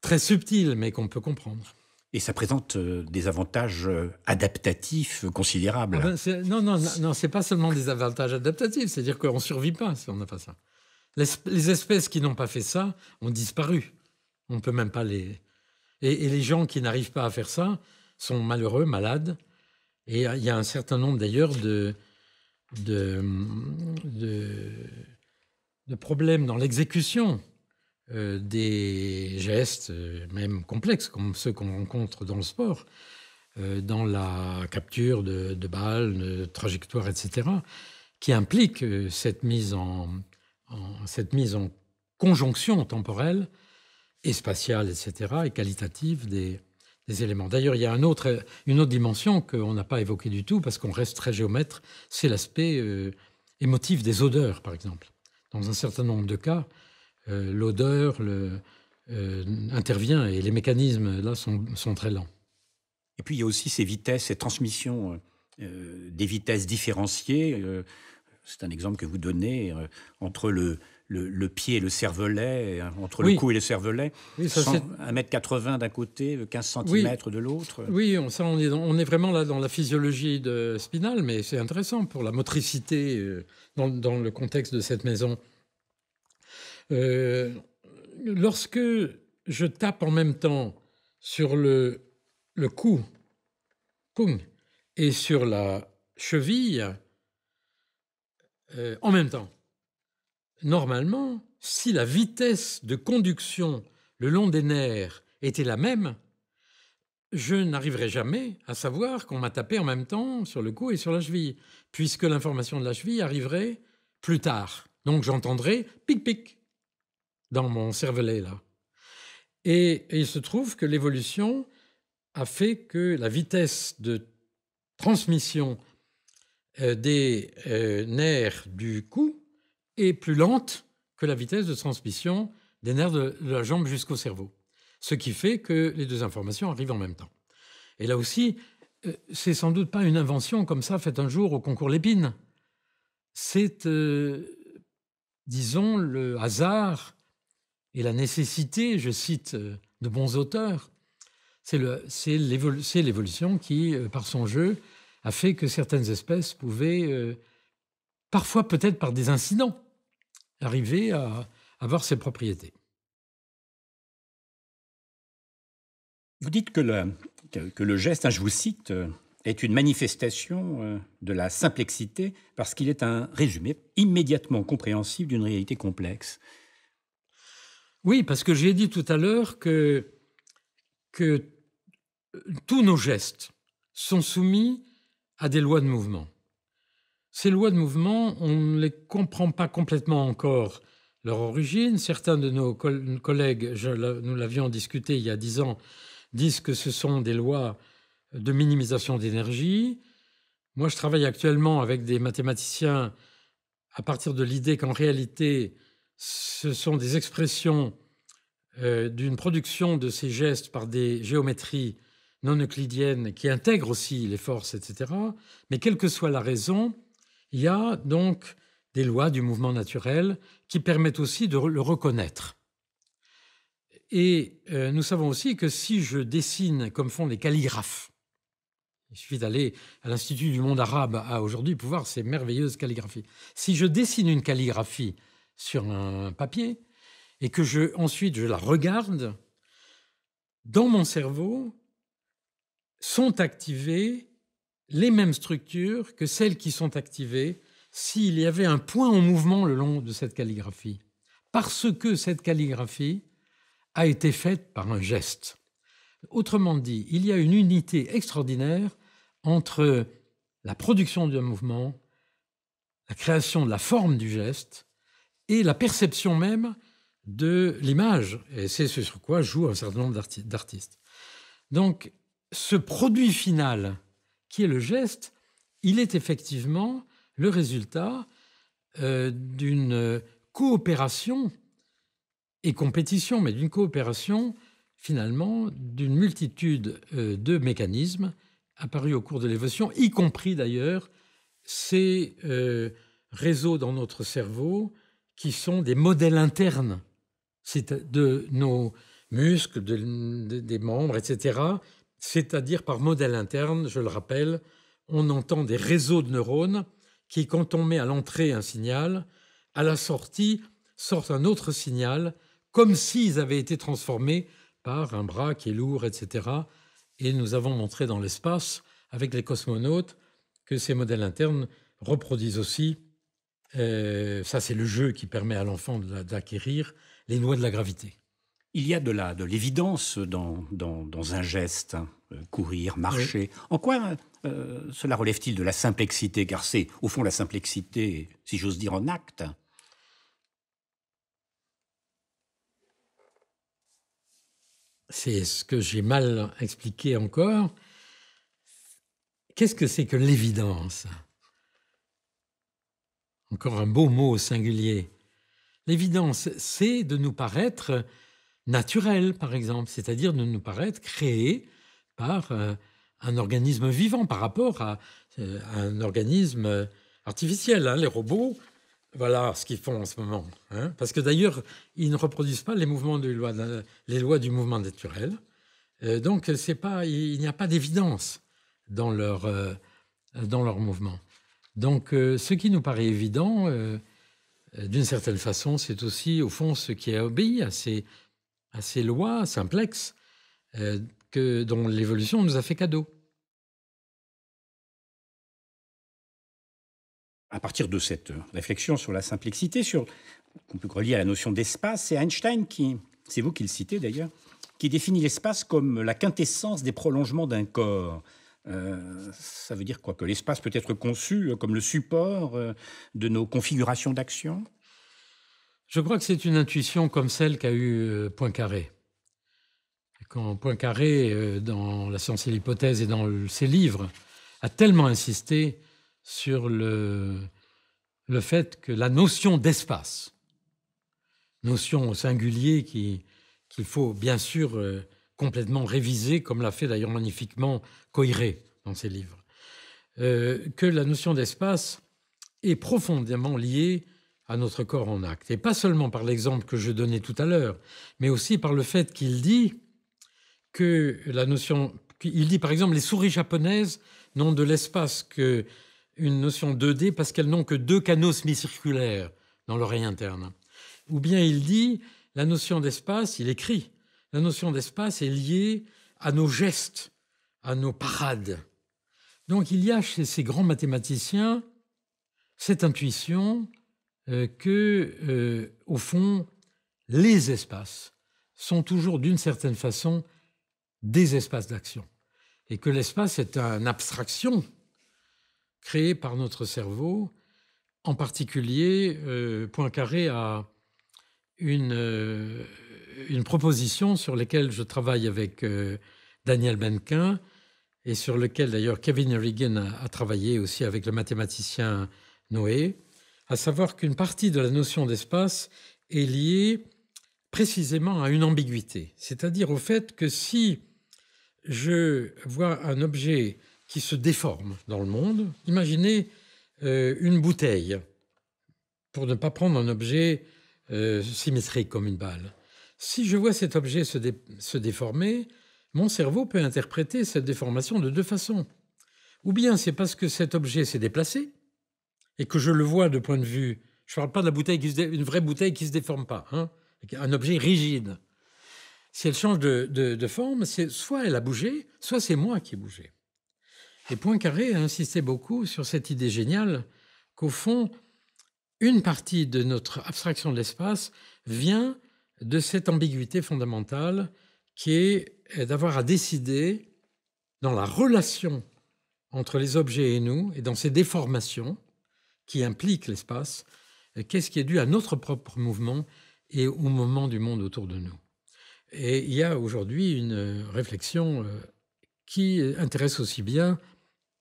très subtils, mais qu'on peut comprendre. Et ça présente des avantages adaptatifs considérables. Non, c'est pas seulement des avantages adaptatifs, c'est-à-dire qu'on ne survit pas si on n'a pas ça. Les espèces qui n'ont pas fait ça ont disparu. On ne peut même pas les... Et les gens qui n'arrivent pas à faire ça sont malheureux, malades. Et il y a un certain nombre d'ailleurs de problèmes dans l'exécution des gestes, même complexes, comme ceux qu'on rencontre dans le sport, dans la capture de balles, de trajectoires, etc., qui impliquent cette mise en conjonction temporelle et spatiale, etc., et qualitative des éléments. D'ailleurs, il y a une autre dimension qu'on n'a pas évoquée du tout, parce qu'on reste très géomètre, c'est l'aspect émotif des odeurs, par exemple. Dans un certain nombre de cas, l'odeur intervient et les mécanismes là sont très lents. Et puis il y a aussi ces vitesses, ces transmissions des vitesses différenciées. C'est un exemple que vous donnez entre le pied et le cervelet, entre le cou et le cervelet. Oui, 1,80 m d'un côté, 15 cm de l'autre. Oui, on est vraiment là dans la physiologie spinale, mais c'est intéressant pour la motricité dans le contexte de cette maison. Lorsque je tape en même temps sur le cou, et sur la cheville, en même temps, normalement, si la vitesse de conduction le long des nerfs était la même, je n'arriverai jamais à savoir qu'on m'a tapé en même temps sur le cou et sur la cheville, puisque l'information de la cheville arriverait plus tard. Donc j'entendrai pic-pic dans mon cervelet, là. Et il se trouve que l'évolution a fait que la vitesse de transmission des nerfs du cou est plus lente que la vitesse de transmission des nerfs de la jambe jusqu'au cerveau. Ce qui fait que les deux informations arrivent en même temps. Et là aussi, c'est sans doute pas une invention comme ça faite un jour au concours Lépine. C'est, disons, le hasard et la nécessité, je cite de bons auteurs, c'est l'évolution qui, par son jeu, a fait que certaines espèces pouvaient, parfois peut-être par des incidents, arriver à avoir ces propriétés. Vous dites que le geste, je vous cite, est une manifestation de la simplexité parce qu'il est un résumé immédiatement compréhensible d'une réalité complexe. Oui, parce que j'ai dit tout à l'heure que tous nos gestes sont soumis à des lois de mouvement. Ces lois de mouvement, on ne les comprend pas complètement encore leur origine. Certains de nos collègues, nous l'avions discuté il y a 10 ans, disent que ce sont des lois de minimisation d'énergie. Moi, je travaille actuellement avec des mathématiciens à partir de l'idée qu'en réalité, ce sont des expressions d'une production de ces gestes par des géométries non euclidiennes qui intègrent aussi les forces, etc. Mais quelle que soit la raison, il y a donc des lois du mouvement naturel qui permettent aussi de le reconnaître. Et nous savons aussi que si je dessine comme font les calligraphes, il suffit d'aller à l'Institut du monde arabe aujourd'hui pour voir ces merveilleuses calligraphies. Si je dessine une calligraphie sur un papier et que ensuite je la regarde, dans mon cerveau sont activées les mêmes structures que celles qui sont activées s'il y avait un point en mouvement le long de cette calligraphie. Parce que cette calligraphie a été faite par un geste. Autrement dit, il y a une unité extraordinaire entre la production d'un mouvement, la création de la forme du geste et la perception même de l'image. Et c'est ce sur quoi jouent un certain nombre d'artistes. Donc, ce produit final qui est le geste, il est effectivement le résultat d'une coopération et compétition, mais d'une coopération finalement d'une multitude de mécanismes apparus au cours de l'évolution, y compris d'ailleurs ces réseaux dans notre cerveau qui sont des modèles internes de nos muscles, des membres, etc. C'est-à-dire par modèle interne, je le rappelle, on entend des réseaux de neurones qui, quand on met à l'entrée un signal, à la sortie sortent un autre signal, comme s'ils avaient été transformés par un bras qui est lourd, etc. Et nous avons montré dans l'espace, avec les cosmonautes, que ces modèles internes reproduisent aussi, ça c'est le jeu qui permet à l'enfant d'acquérir, les lois de la gravité. Il y a de l'évidence dans un geste, courir, marcher. Oui. En quoi cela relève-t-il de la simplexité? Car c'est, au fond, la simplexité, si j'ose dire, en acte. C'est ce que j'ai mal expliqué encore. Qu'est-ce que c'est que l'évidence? Encore un beau mot singulier. L'évidence, c'est de nous paraître naturel, par exemple, c'est-à-dire de nous paraître créé par un organisme vivant par rapport à un organisme artificiel. Les robots, voilà ce qu'ils font en ce moment. Parce que d'ailleurs, ils ne reproduisent pas les mouvements les lois du mouvement naturel. Donc, il n'y a pas d'évidence dans leur mouvement. Donc, ce qui nous paraît évident, d'une certaine façon, c'est aussi, au fond, ce qui a obéi à ces lois simplexes dont l'évolution nous a fait cadeau. À partir de cette réflexion sur la simplexité, qu'on peut relier à la notion d'espace, c'est Einstein c'est vous qui le citez d'ailleurs, qui définit l'espace comme la quintessence des prolongements d'un corps. Ça veut dire quoi? Que l'espace peut être conçu comme le support de nos configurations d'action? Je crois que c'est une intuition comme celle qu'a eue Poincaré. Quand Poincaré, dans La science et l'hypothèse et dans ses livres, a tellement insisté sur le fait que la notion d'espace, notion au singulier qu'il faut bien sûr complètement réviser, comme l'a fait d'ailleurs magnifiquement Coiré dans ses livres, que la notion d'espace est profondément liée à notre corps en acte. Et pas seulement par l'exemple que je donnais tout à l'heure, mais aussi par le fait qu'il dit que il dit par exemple les souris japonaises n'ont de l'espace qu'une notion 2D parce qu'elles n'ont que 2 canaux semi-circulaires dans l'oreille interne. Ou bien il dit la notion d'espace, il écrit, la notion d'espace est liée à nos gestes, à nos parades. Donc il y a chez ces grands mathématiciens cette intuition que, au fond, les espaces sont toujours d'une certaine façon des espaces d'action et que l'espace est une abstraction créée par notre cerveau. En particulier, Poincaré a une proposition sur laquelle je travaille avec Daniel Benquin et sur lequel d'ailleurs Kevin O'Regan a travaillé aussi avec le mathématicien Noé, à savoir qu'une partie de la notion d'espace est liée précisément à une ambiguïté, c'est-à-dire au fait que si je vois un objet qui se déforme dans le monde, imaginez une bouteille, pour ne pas prendre un objet symétrique comme une balle. Si je vois cet objet se déformer, mon cerveau peut interpréter cette déformation de deux façons. Ou bien c'est parce que cet objet s'est déplacé et que je le vois de point de vue... Je ne parle pas de la bouteille une vraie bouteille qui ne se déforme pas, hein, un objet rigide. Si elle change de forme, soit elle a bougé, soit c'est moi qui ai bougé. Et Poincaré a insisté beaucoup sur cette idée géniale qu'au fond, une partie de notre abstraction de l'espace vient de cette ambiguïté fondamentale qui est d'avoir à décider dans la relation entre les objets et nous, et dans ces déformations qui impliquent l'espace, qu'est-ce qui est dû à notre propre mouvement et au mouvement du monde autour de nous. Et il y a aujourd'hui une réflexion qui intéresse aussi bien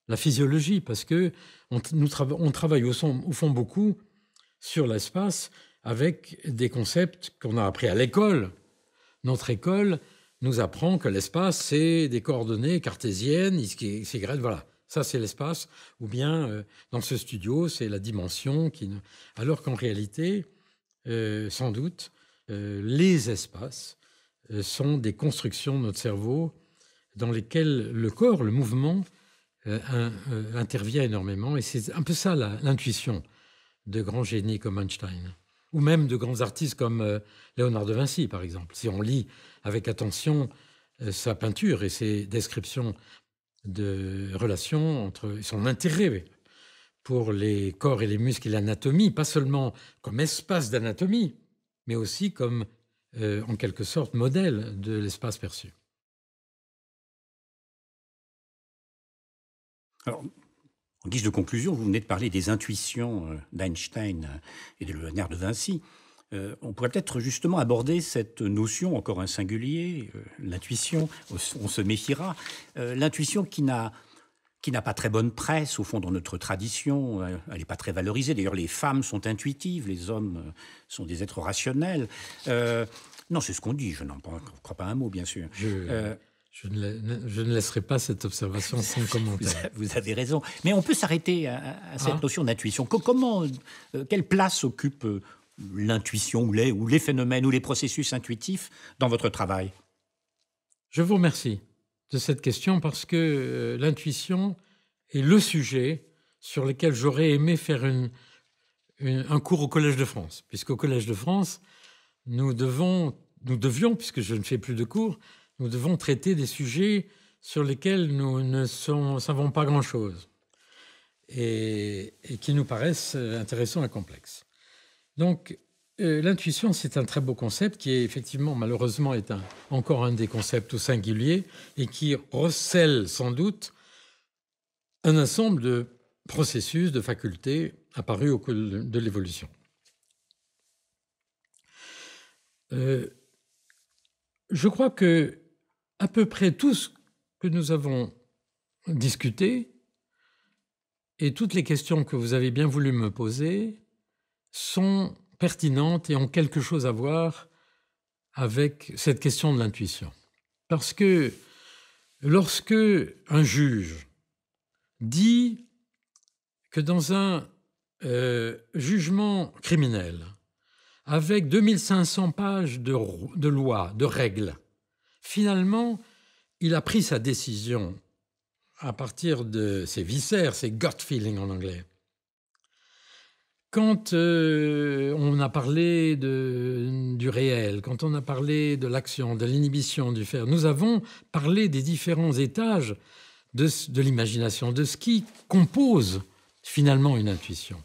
la physiologie, parce que on travaille au fond beaucoup sur l'espace avec des concepts qu'on a appris à l'école. Notre école nous apprend que l'espace, c'est des coordonnées cartésiennes, X, Y, voilà. Ça, c'est l'espace. Ou bien, dans ce studio, c'est la dimension. Alors qu'en réalité, sans doute, les espaces sont des constructions de notre cerveau dans lesquelles le corps, le mouvement, intervient énormément. Et c'est un peu ça l'intuition de grands génies comme Einstein, ou même de grands artistes comme Léonard de Vinci, par exemple. Si on lit avec attention sa peinture et ses descriptions de relations entre son intérêt pour les corps et les muscles et l'anatomie, pas seulement comme espace d'anatomie, mais aussi comme, en quelque sorte, modèle de l'espace perçu. Alors, en guise de conclusion, vous venez de parler des intuitions d'Einstein et de Léonard de Vinci. On pourrait peut-être justement aborder cette notion, encore un singulier, l'intuition, on se méfiera, l'intuition qui n'a pas très bonne presse, au fond, dans notre tradition, elle n'est pas très valorisée. D'ailleurs, les femmes sont intuitives, les hommes sont des êtres rationnels. Non, c'est ce qu'on dit, je n'en crois pas un mot, bien sûr. Je ne laisserai pas cette observation sans commentaire. Vous avez raison. Mais on peut s'arrêter à cette notion d'intuition. Quelle place occupe l'intuition ou les phénomènes ou les processus intuitifs dans votre travail? Je vous remercie de cette question parce que l'intuition est le sujet sur lequel j'aurais aimé faire un cours au Collège de France. Puisqu'au Collège de France, nous devions, puisque je ne fais plus de cours, nous devons traiter des sujets sur lesquels nous ne savons pas grand-chose et qui nous paraissent intéressants et complexes. Donc, l'intuition, c'est un très beau concept qui est effectivement, malheureusement, encore un des concepts tout singuliers et qui recèle sans doute un ensemble de processus, de facultés apparus au cours de l'évolution. Je crois que à peu près tout ce que nous avons discuté et toutes les questions que vous avez bien voulu me poser sont pertinentes et ont quelque chose à voir avec cette question de l'intuition. Parce que lorsque un juge dit que dans un jugement criminel, avec 2500 pages de lois, de règles, finalement, il a pris sa décision à partir de ses viscères, ses gut feeling en anglais. Quand on a parlé du réel, quand on a parlé de l'action, de l'inhibition, du faire, nous avons parlé des différents étages de l'imagination, de ce qui compose finalement une intuition.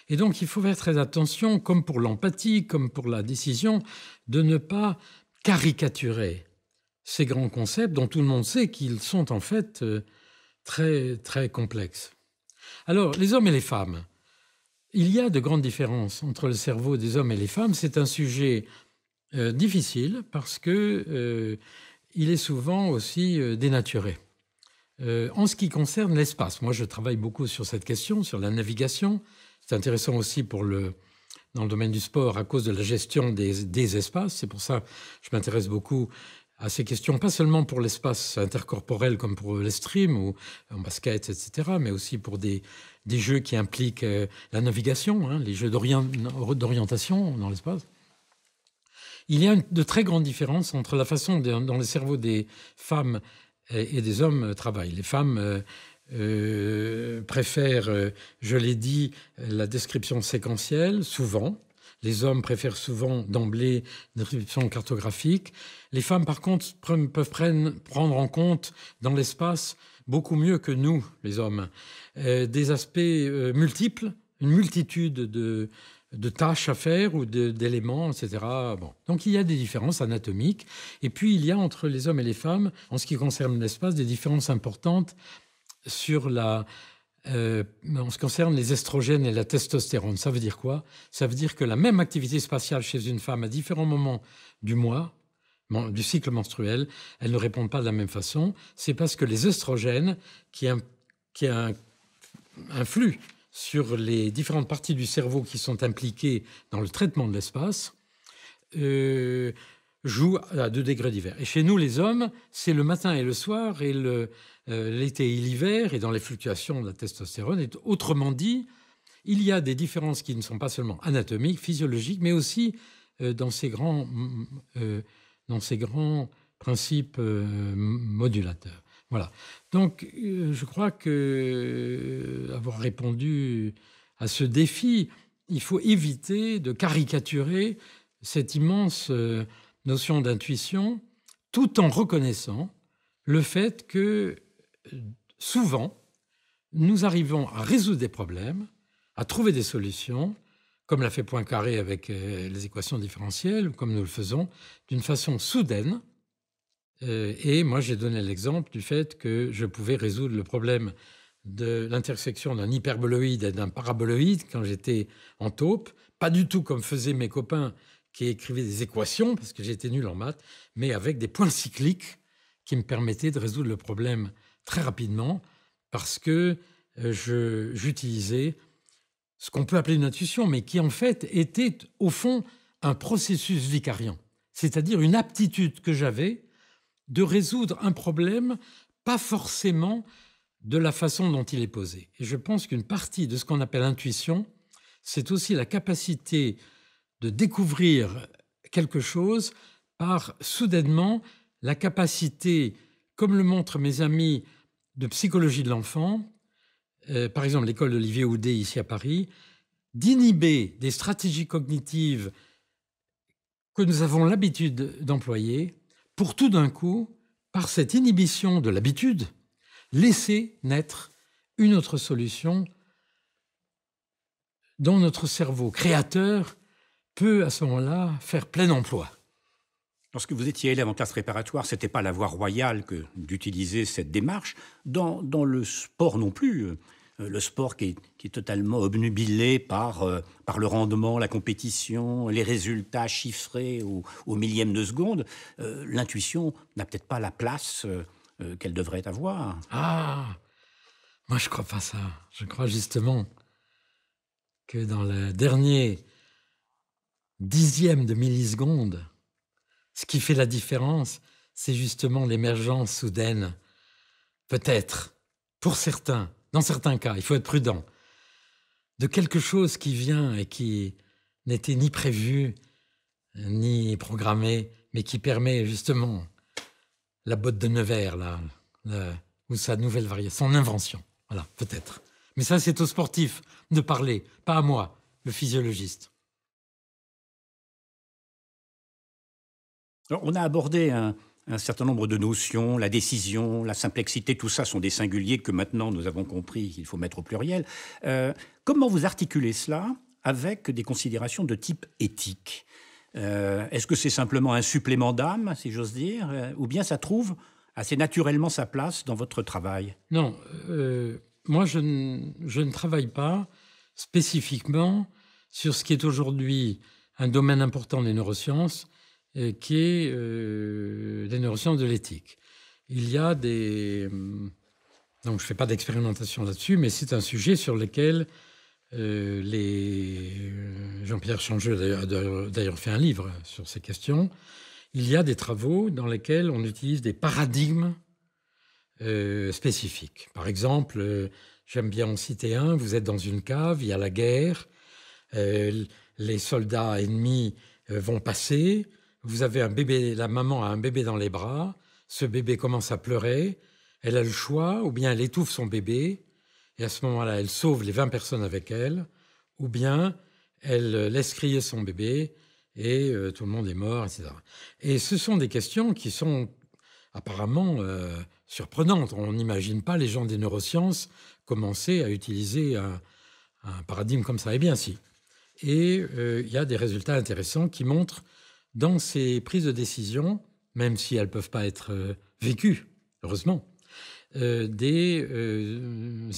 Et donc, il faut faire très attention, comme pour l'empathie, comme pour la décision, de ne pas caricaturer ces grands concepts dont tout le monde sait qu'ils sont en fait très, très complexes. Alors, les hommes et les femmes. Il y a de grandes différences entre le cerveau des hommes et les femmes. C'est un sujet difficile parce que il est souvent aussi dénaturé. En ce qui concerne l'espace, moi je travaille beaucoup sur cette question, sur la navigation. C'est intéressant aussi dans le domaine du sport à cause de la gestion des espaces. C'est pour ça que je m'intéresse beaucoup à ces questions, pas seulement pour l'espace intercorporel comme pour l'escrime ou en basket, etc., mais aussi pour des jeux qui impliquent la navigation, hein, les jeux d'orientation dans l'espace. Il y a de très grandes différences entre la façon dont le cerveau des femmes et des hommes travaillent. Les femmes préfèrent, je l'ai dit, la description séquentielle, souvent. Les hommes préfèrent souvent d'emblée une description cartographique. Les femmes, par contre, peuvent prendre en compte dans l'espace beaucoup mieux que nous, les hommes, des aspects multiples, une multitude de tâches à faire ou d'éléments, etc. Bon. Donc il y a des différences anatomiques. Et puis il y a entre les hommes et les femmes, en ce qui concerne l'espace, des différences importantes sur en ce qui concerne les estrogènes et la testostérone. Ça veut dire quoi? Ça veut dire que la même activité spatiale chez une femme à différents moments du mois, du cycle menstruel, elles ne répondent pas de la même façon. C'est parce que les estrogènes qui influent sur les différentes parties du cerveau qui sont impliquées dans le traitement de l'espace, jouent à 2 degrés divers. Et chez nous, les hommes, c'est le matin et le soir, et l'été et l'hiver, et dans les fluctuations de la testostérone. Et autrement dit, il y a des différences qui ne sont pas seulement anatomiques, physiologiques, mais aussi dans ces grands principes modulateurs. Voilà. Donc, je crois que avoir répondu à ce défi, il faut éviter de caricaturer cette immense notion d'intuition, tout en reconnaissant le fait que souvent, nous arrivons à résoudre des problèmes, à trouver des solutions, comme l'a fait Poincaré avec les équations différentielles, ou comme nous le faisons, d'une façon soudaine. Et moi, j'ai donné l'exemple du fait que je pouvais résoudre le problème de l'intersection d'un hyperboloïde et d'un paraboloïde quand j'étais en taupe, pas du tout comme faisaient mes copains qui écrivaient des équations, parce que j'étais nul en maths, mais avec des points cycliques qui me permettaient de résoudre le problème très rapidement, parce que j'utilisais ce qu'on peut appeler une intuition, mais qui en fait était au fond un processus vicariant, c'est-à-dire une aptitude que j'avais de résoudre un problème, pas forcément de la façon dont il est posé. Et je pense qu'une partie de ce qu'on appelle intuition, c'est aussi la capacité de découvrir quelque chose par soudainement la capacité, comme le montrent mes amis de psychologie de l'enfant, par exemple l'école d'Olivier Houdet ici à Paris, d'inhiber des stratégies cognitives que nous avons l'habitude d'employer pour tout d'un coup, par cette inhibition de l'habitude, laisser naître une autre solution dont notre cerveau créateur peut à ce moment-là faire plein emploi. Lorsque vous étiez élève en classe préparatoire, ce n'était pas la voie royale que d'utiliser cette démarche. Dans le sport non plus, le sport qui est totalement obnubilé par le rendement, la compétition, les résultats chiffrés au millième de seconde, l'intuition n'a peut-être pas la place qu'elle devrait avoir. Ah, moi je ne crois pas ça. Je crois justement que dans le dernier 10e de milliseconde, ce qui fait la différence, c'est justement l'émergence soudaine, peut-être, pour certains, dans certains cas, il faut être prudent, de quelque chose qui vient et qui n'était ni prévu, ni programmé, mais qui permet justement la botte de Nevers, là, ou sa nouvelle variation, son invention. Voilà, peut-être. Mais ça, c'est aux sportifs de parler, pas à moi, le physiologiste. Alors, on a abordé un certain nombre de notions, la décision, la complexité, tout ça sont des singuliers que maintenant nous avons compris qu'il faut mettre au pluriel. Comment vous articulez cela avec des considérations de type éthique ? Est-ce que c'est simplement un supplément d'âme, si j'ose dire, ou bien ça trouve assez naturellement sa place dans votre travail ? Non, moi je ne travaille pas spécifiquement sur ce qui est aujourd'hui un domaine important des neurosciences, qui est les neurosciences de l'éthique. Il y a des... Donc je ne fais pas d'expérimentation là-dessus, mais c'est un sujet sur lequel Jean-Pierre Changeux a d'ailleurs fait un livre sur ces questions. Il y a des travaux dans lesquels on utilise des paradigmes spécifiques. Par exemple, j'aime bien en citer un, vous êtes dans une cave, il y a la guerre, les soldats ennemis vont passer, vous avez un bébé, la maman a un bébé dans les bras, ce bébé commence à pleurer, elle a le choix, ou bien elle étouffe son bébé, et à ce moment-là, elle sauve les 20 personnes avec elle, ou bien elle laisse crier son bébé, et tout le monde est mort, etc. Et ce sont des questions qui sont apparemment surprenantes. On n'imagine pas les gens des neurosciences commencer à utiliser un paradigme comme ça. Eh bien, si. Et il y a des résultats intéressants qui montrent, dans ces prises de décision, même si elles ne peuvent pas être vécues, heureusement, des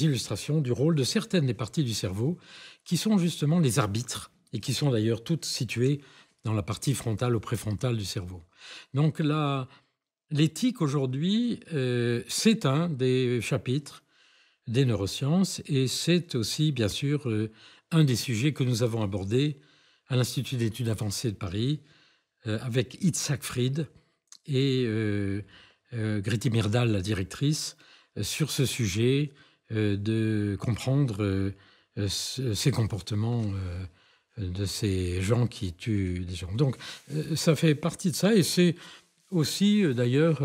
illustrations du rôle de certaines des parties du cerveau qui sont justement les arbitres et qui sont d'ailleurs toutes situées dans la partie frontale ou préfrontale du cerveau. Donc l'éthique aujourd'hui, c'est un des chapitres des neurosciences et c'est aussi bien sûr un des sujets que nous avons abordés à l'Institut d'études avancées de Paris avec Itzhak Fried et Greti Myrdal, la directrice, sur ce sujet de comprendre ces comportements de ces gens qui tuent des gens. Donc, ça fait partie de ça et c'est aussi, d'ailleurs,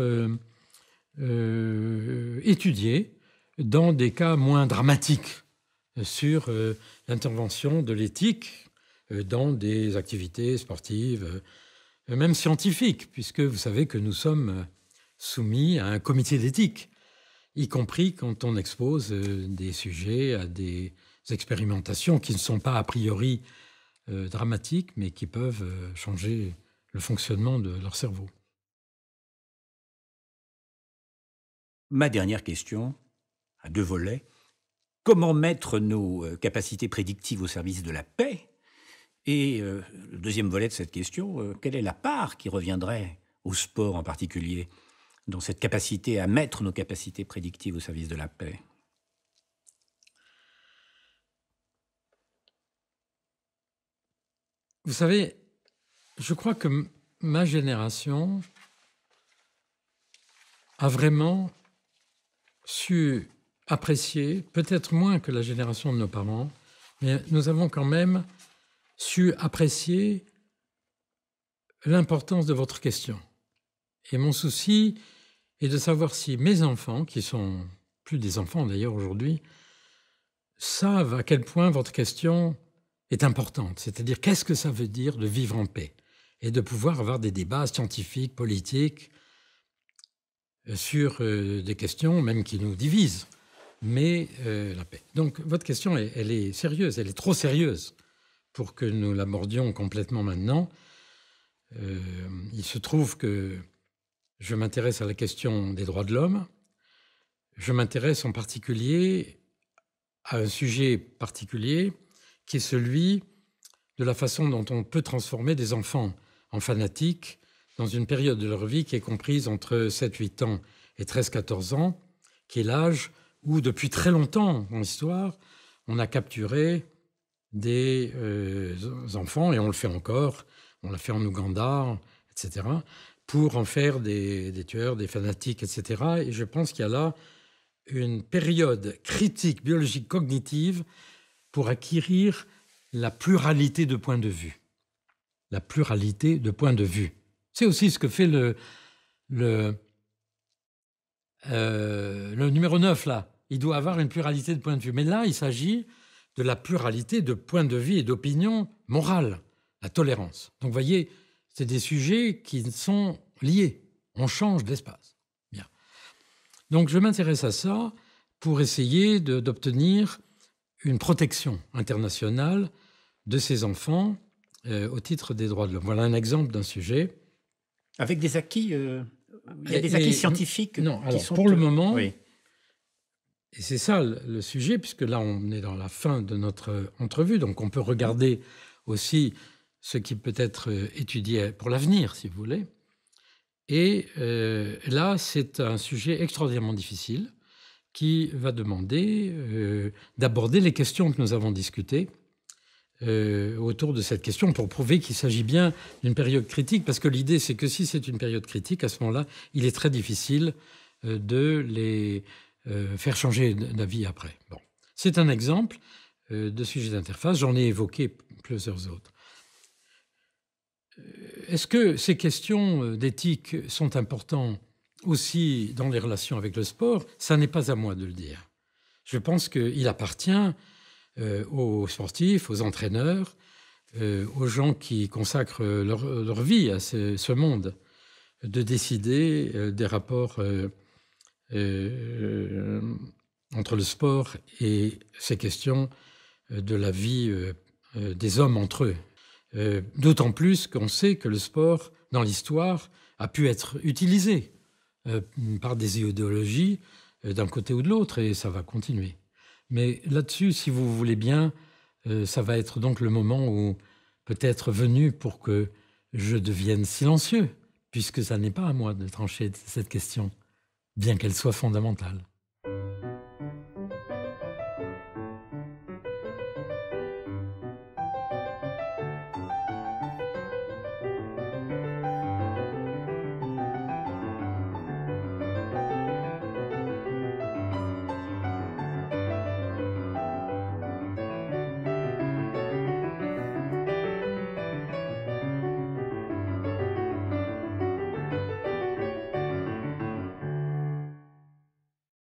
étudié dans des cas moins dramatiques sur l'intervention de l'éthique dans des activités sportives, même scientifiques, puisque vous savez que nous sommes soumis à un comité d'éthique, y compris quand on expose des sujets à des expérimentations qui ne sont pas a priori dramatiques, mais qui peuvent changer le fonctionnement de leur cerveau. Ma dernière question, à 2 volets. Comment mettre nos capacités prédictives au service de la paix ? Et le deuxième volet de cette question, quelle est la part qui reviendrait au sport en particulier dans cette capacité à mettre nos capacités prédictives au service de la paix ? Vous savez, je crois que ma génération a vraiment su apprécier, peut-être moins que la génération de nos parents, mais nous avons quand même su apprécier l'importance de votre question. Et mon souci est de savoir si mes enfants, qui sont plus des enfants d'ailleurs aujourd'hui, savent à quel point votre question est importante. C'est-à-dire, qu'est-ce que ça veut dire de vivre en paix et de pouvoir avoir des débats scientifiques, politiques, sur des questions même qui nous divisent, mais la paix. Donc votre question, elle est sérieuse, elle est trop sérieuse pour que nous l'abordions complètement maintenant. Il se trouve que je m'intéresse à la question des droits de l'homme. Je m'intéresse en particulier à un sujet particulier qui est celui de la façon dont on peut transformer des enfants en fanatiques dans une période de leur vie qui est comprise entre 7-8 ans et 13-14 ans, qui est l'âge où, depuis très longtemps dans l'histoire, on a capturé des enfants, et on le fait encore, on l'a fait en Ouganda, etc., pour en faire des tueurs, des fanatiques, etc. Et je pense qu'il y a là une période critique, biologique, cognitive, pour acquérir la pluralité de points de vue. La pluralité de points de vue. C'est aussi ce que fait le numéro 9, là. Il doit avoir une pluralité de points de vue. Mais là, il s'agit de la pluralité de points de vue et d'opinions morales, la tolérance. Donc, vous voyez, c'est des sujets qui sont liés On change d'espace. Bien. Donc, je m'intéresse à ça pour essayer d'obtenir une protection internationale de ces enfants au titre des droits de l'homme. Voilà un exemple d'un sujet. Avec des acquis, il y a des acquis scientifiques non, alors, qui sont... pour le moment, oui. Et c'est ça le sujet, puisque là, on est dans la fin de notre entrevue, donc on peut regarder aussi ce qui peut être étudié pour l'avenir, si vous voulez. Et là, c'est un sujet extraordinairement difficile qui va demander d'aborder les questions que nous avons discutées autour de cette question pour prouver qu'il s'agit bien d'une période critique, parce que l'idée, c'est que si c'est une période critique, à ce moment-là, il est très difficile de les faire changer d'avis après. Bon. C'est un exemple de sujet d'interface. J'en ai évoqué plusieurs autres. Est-ce que ces questions d'éthique sont importantes aussi dans les relations avec le sport? Ça n'est pas à moi de le dire. Je pense qu'il appartient aux sportifs, aux entraîneurs, aux gens qui consacrent leur vie à ce monde, de décider des rapports entre le sport et ces questions de la vie des hommes entre eux. D'autant plus qu'on sait que le sport, dans l'histoire, a pu être utilisé par des idéologies d'un côté ou de l'autre, et ça va continuer. Mais là-dessus, si vous voulez bien, ça va être donc le moment où peut-être venu pour que je devienne silencieux, puisque ça n'est pas à moi de trancher cette question, bien qu'elle soit fondamentale.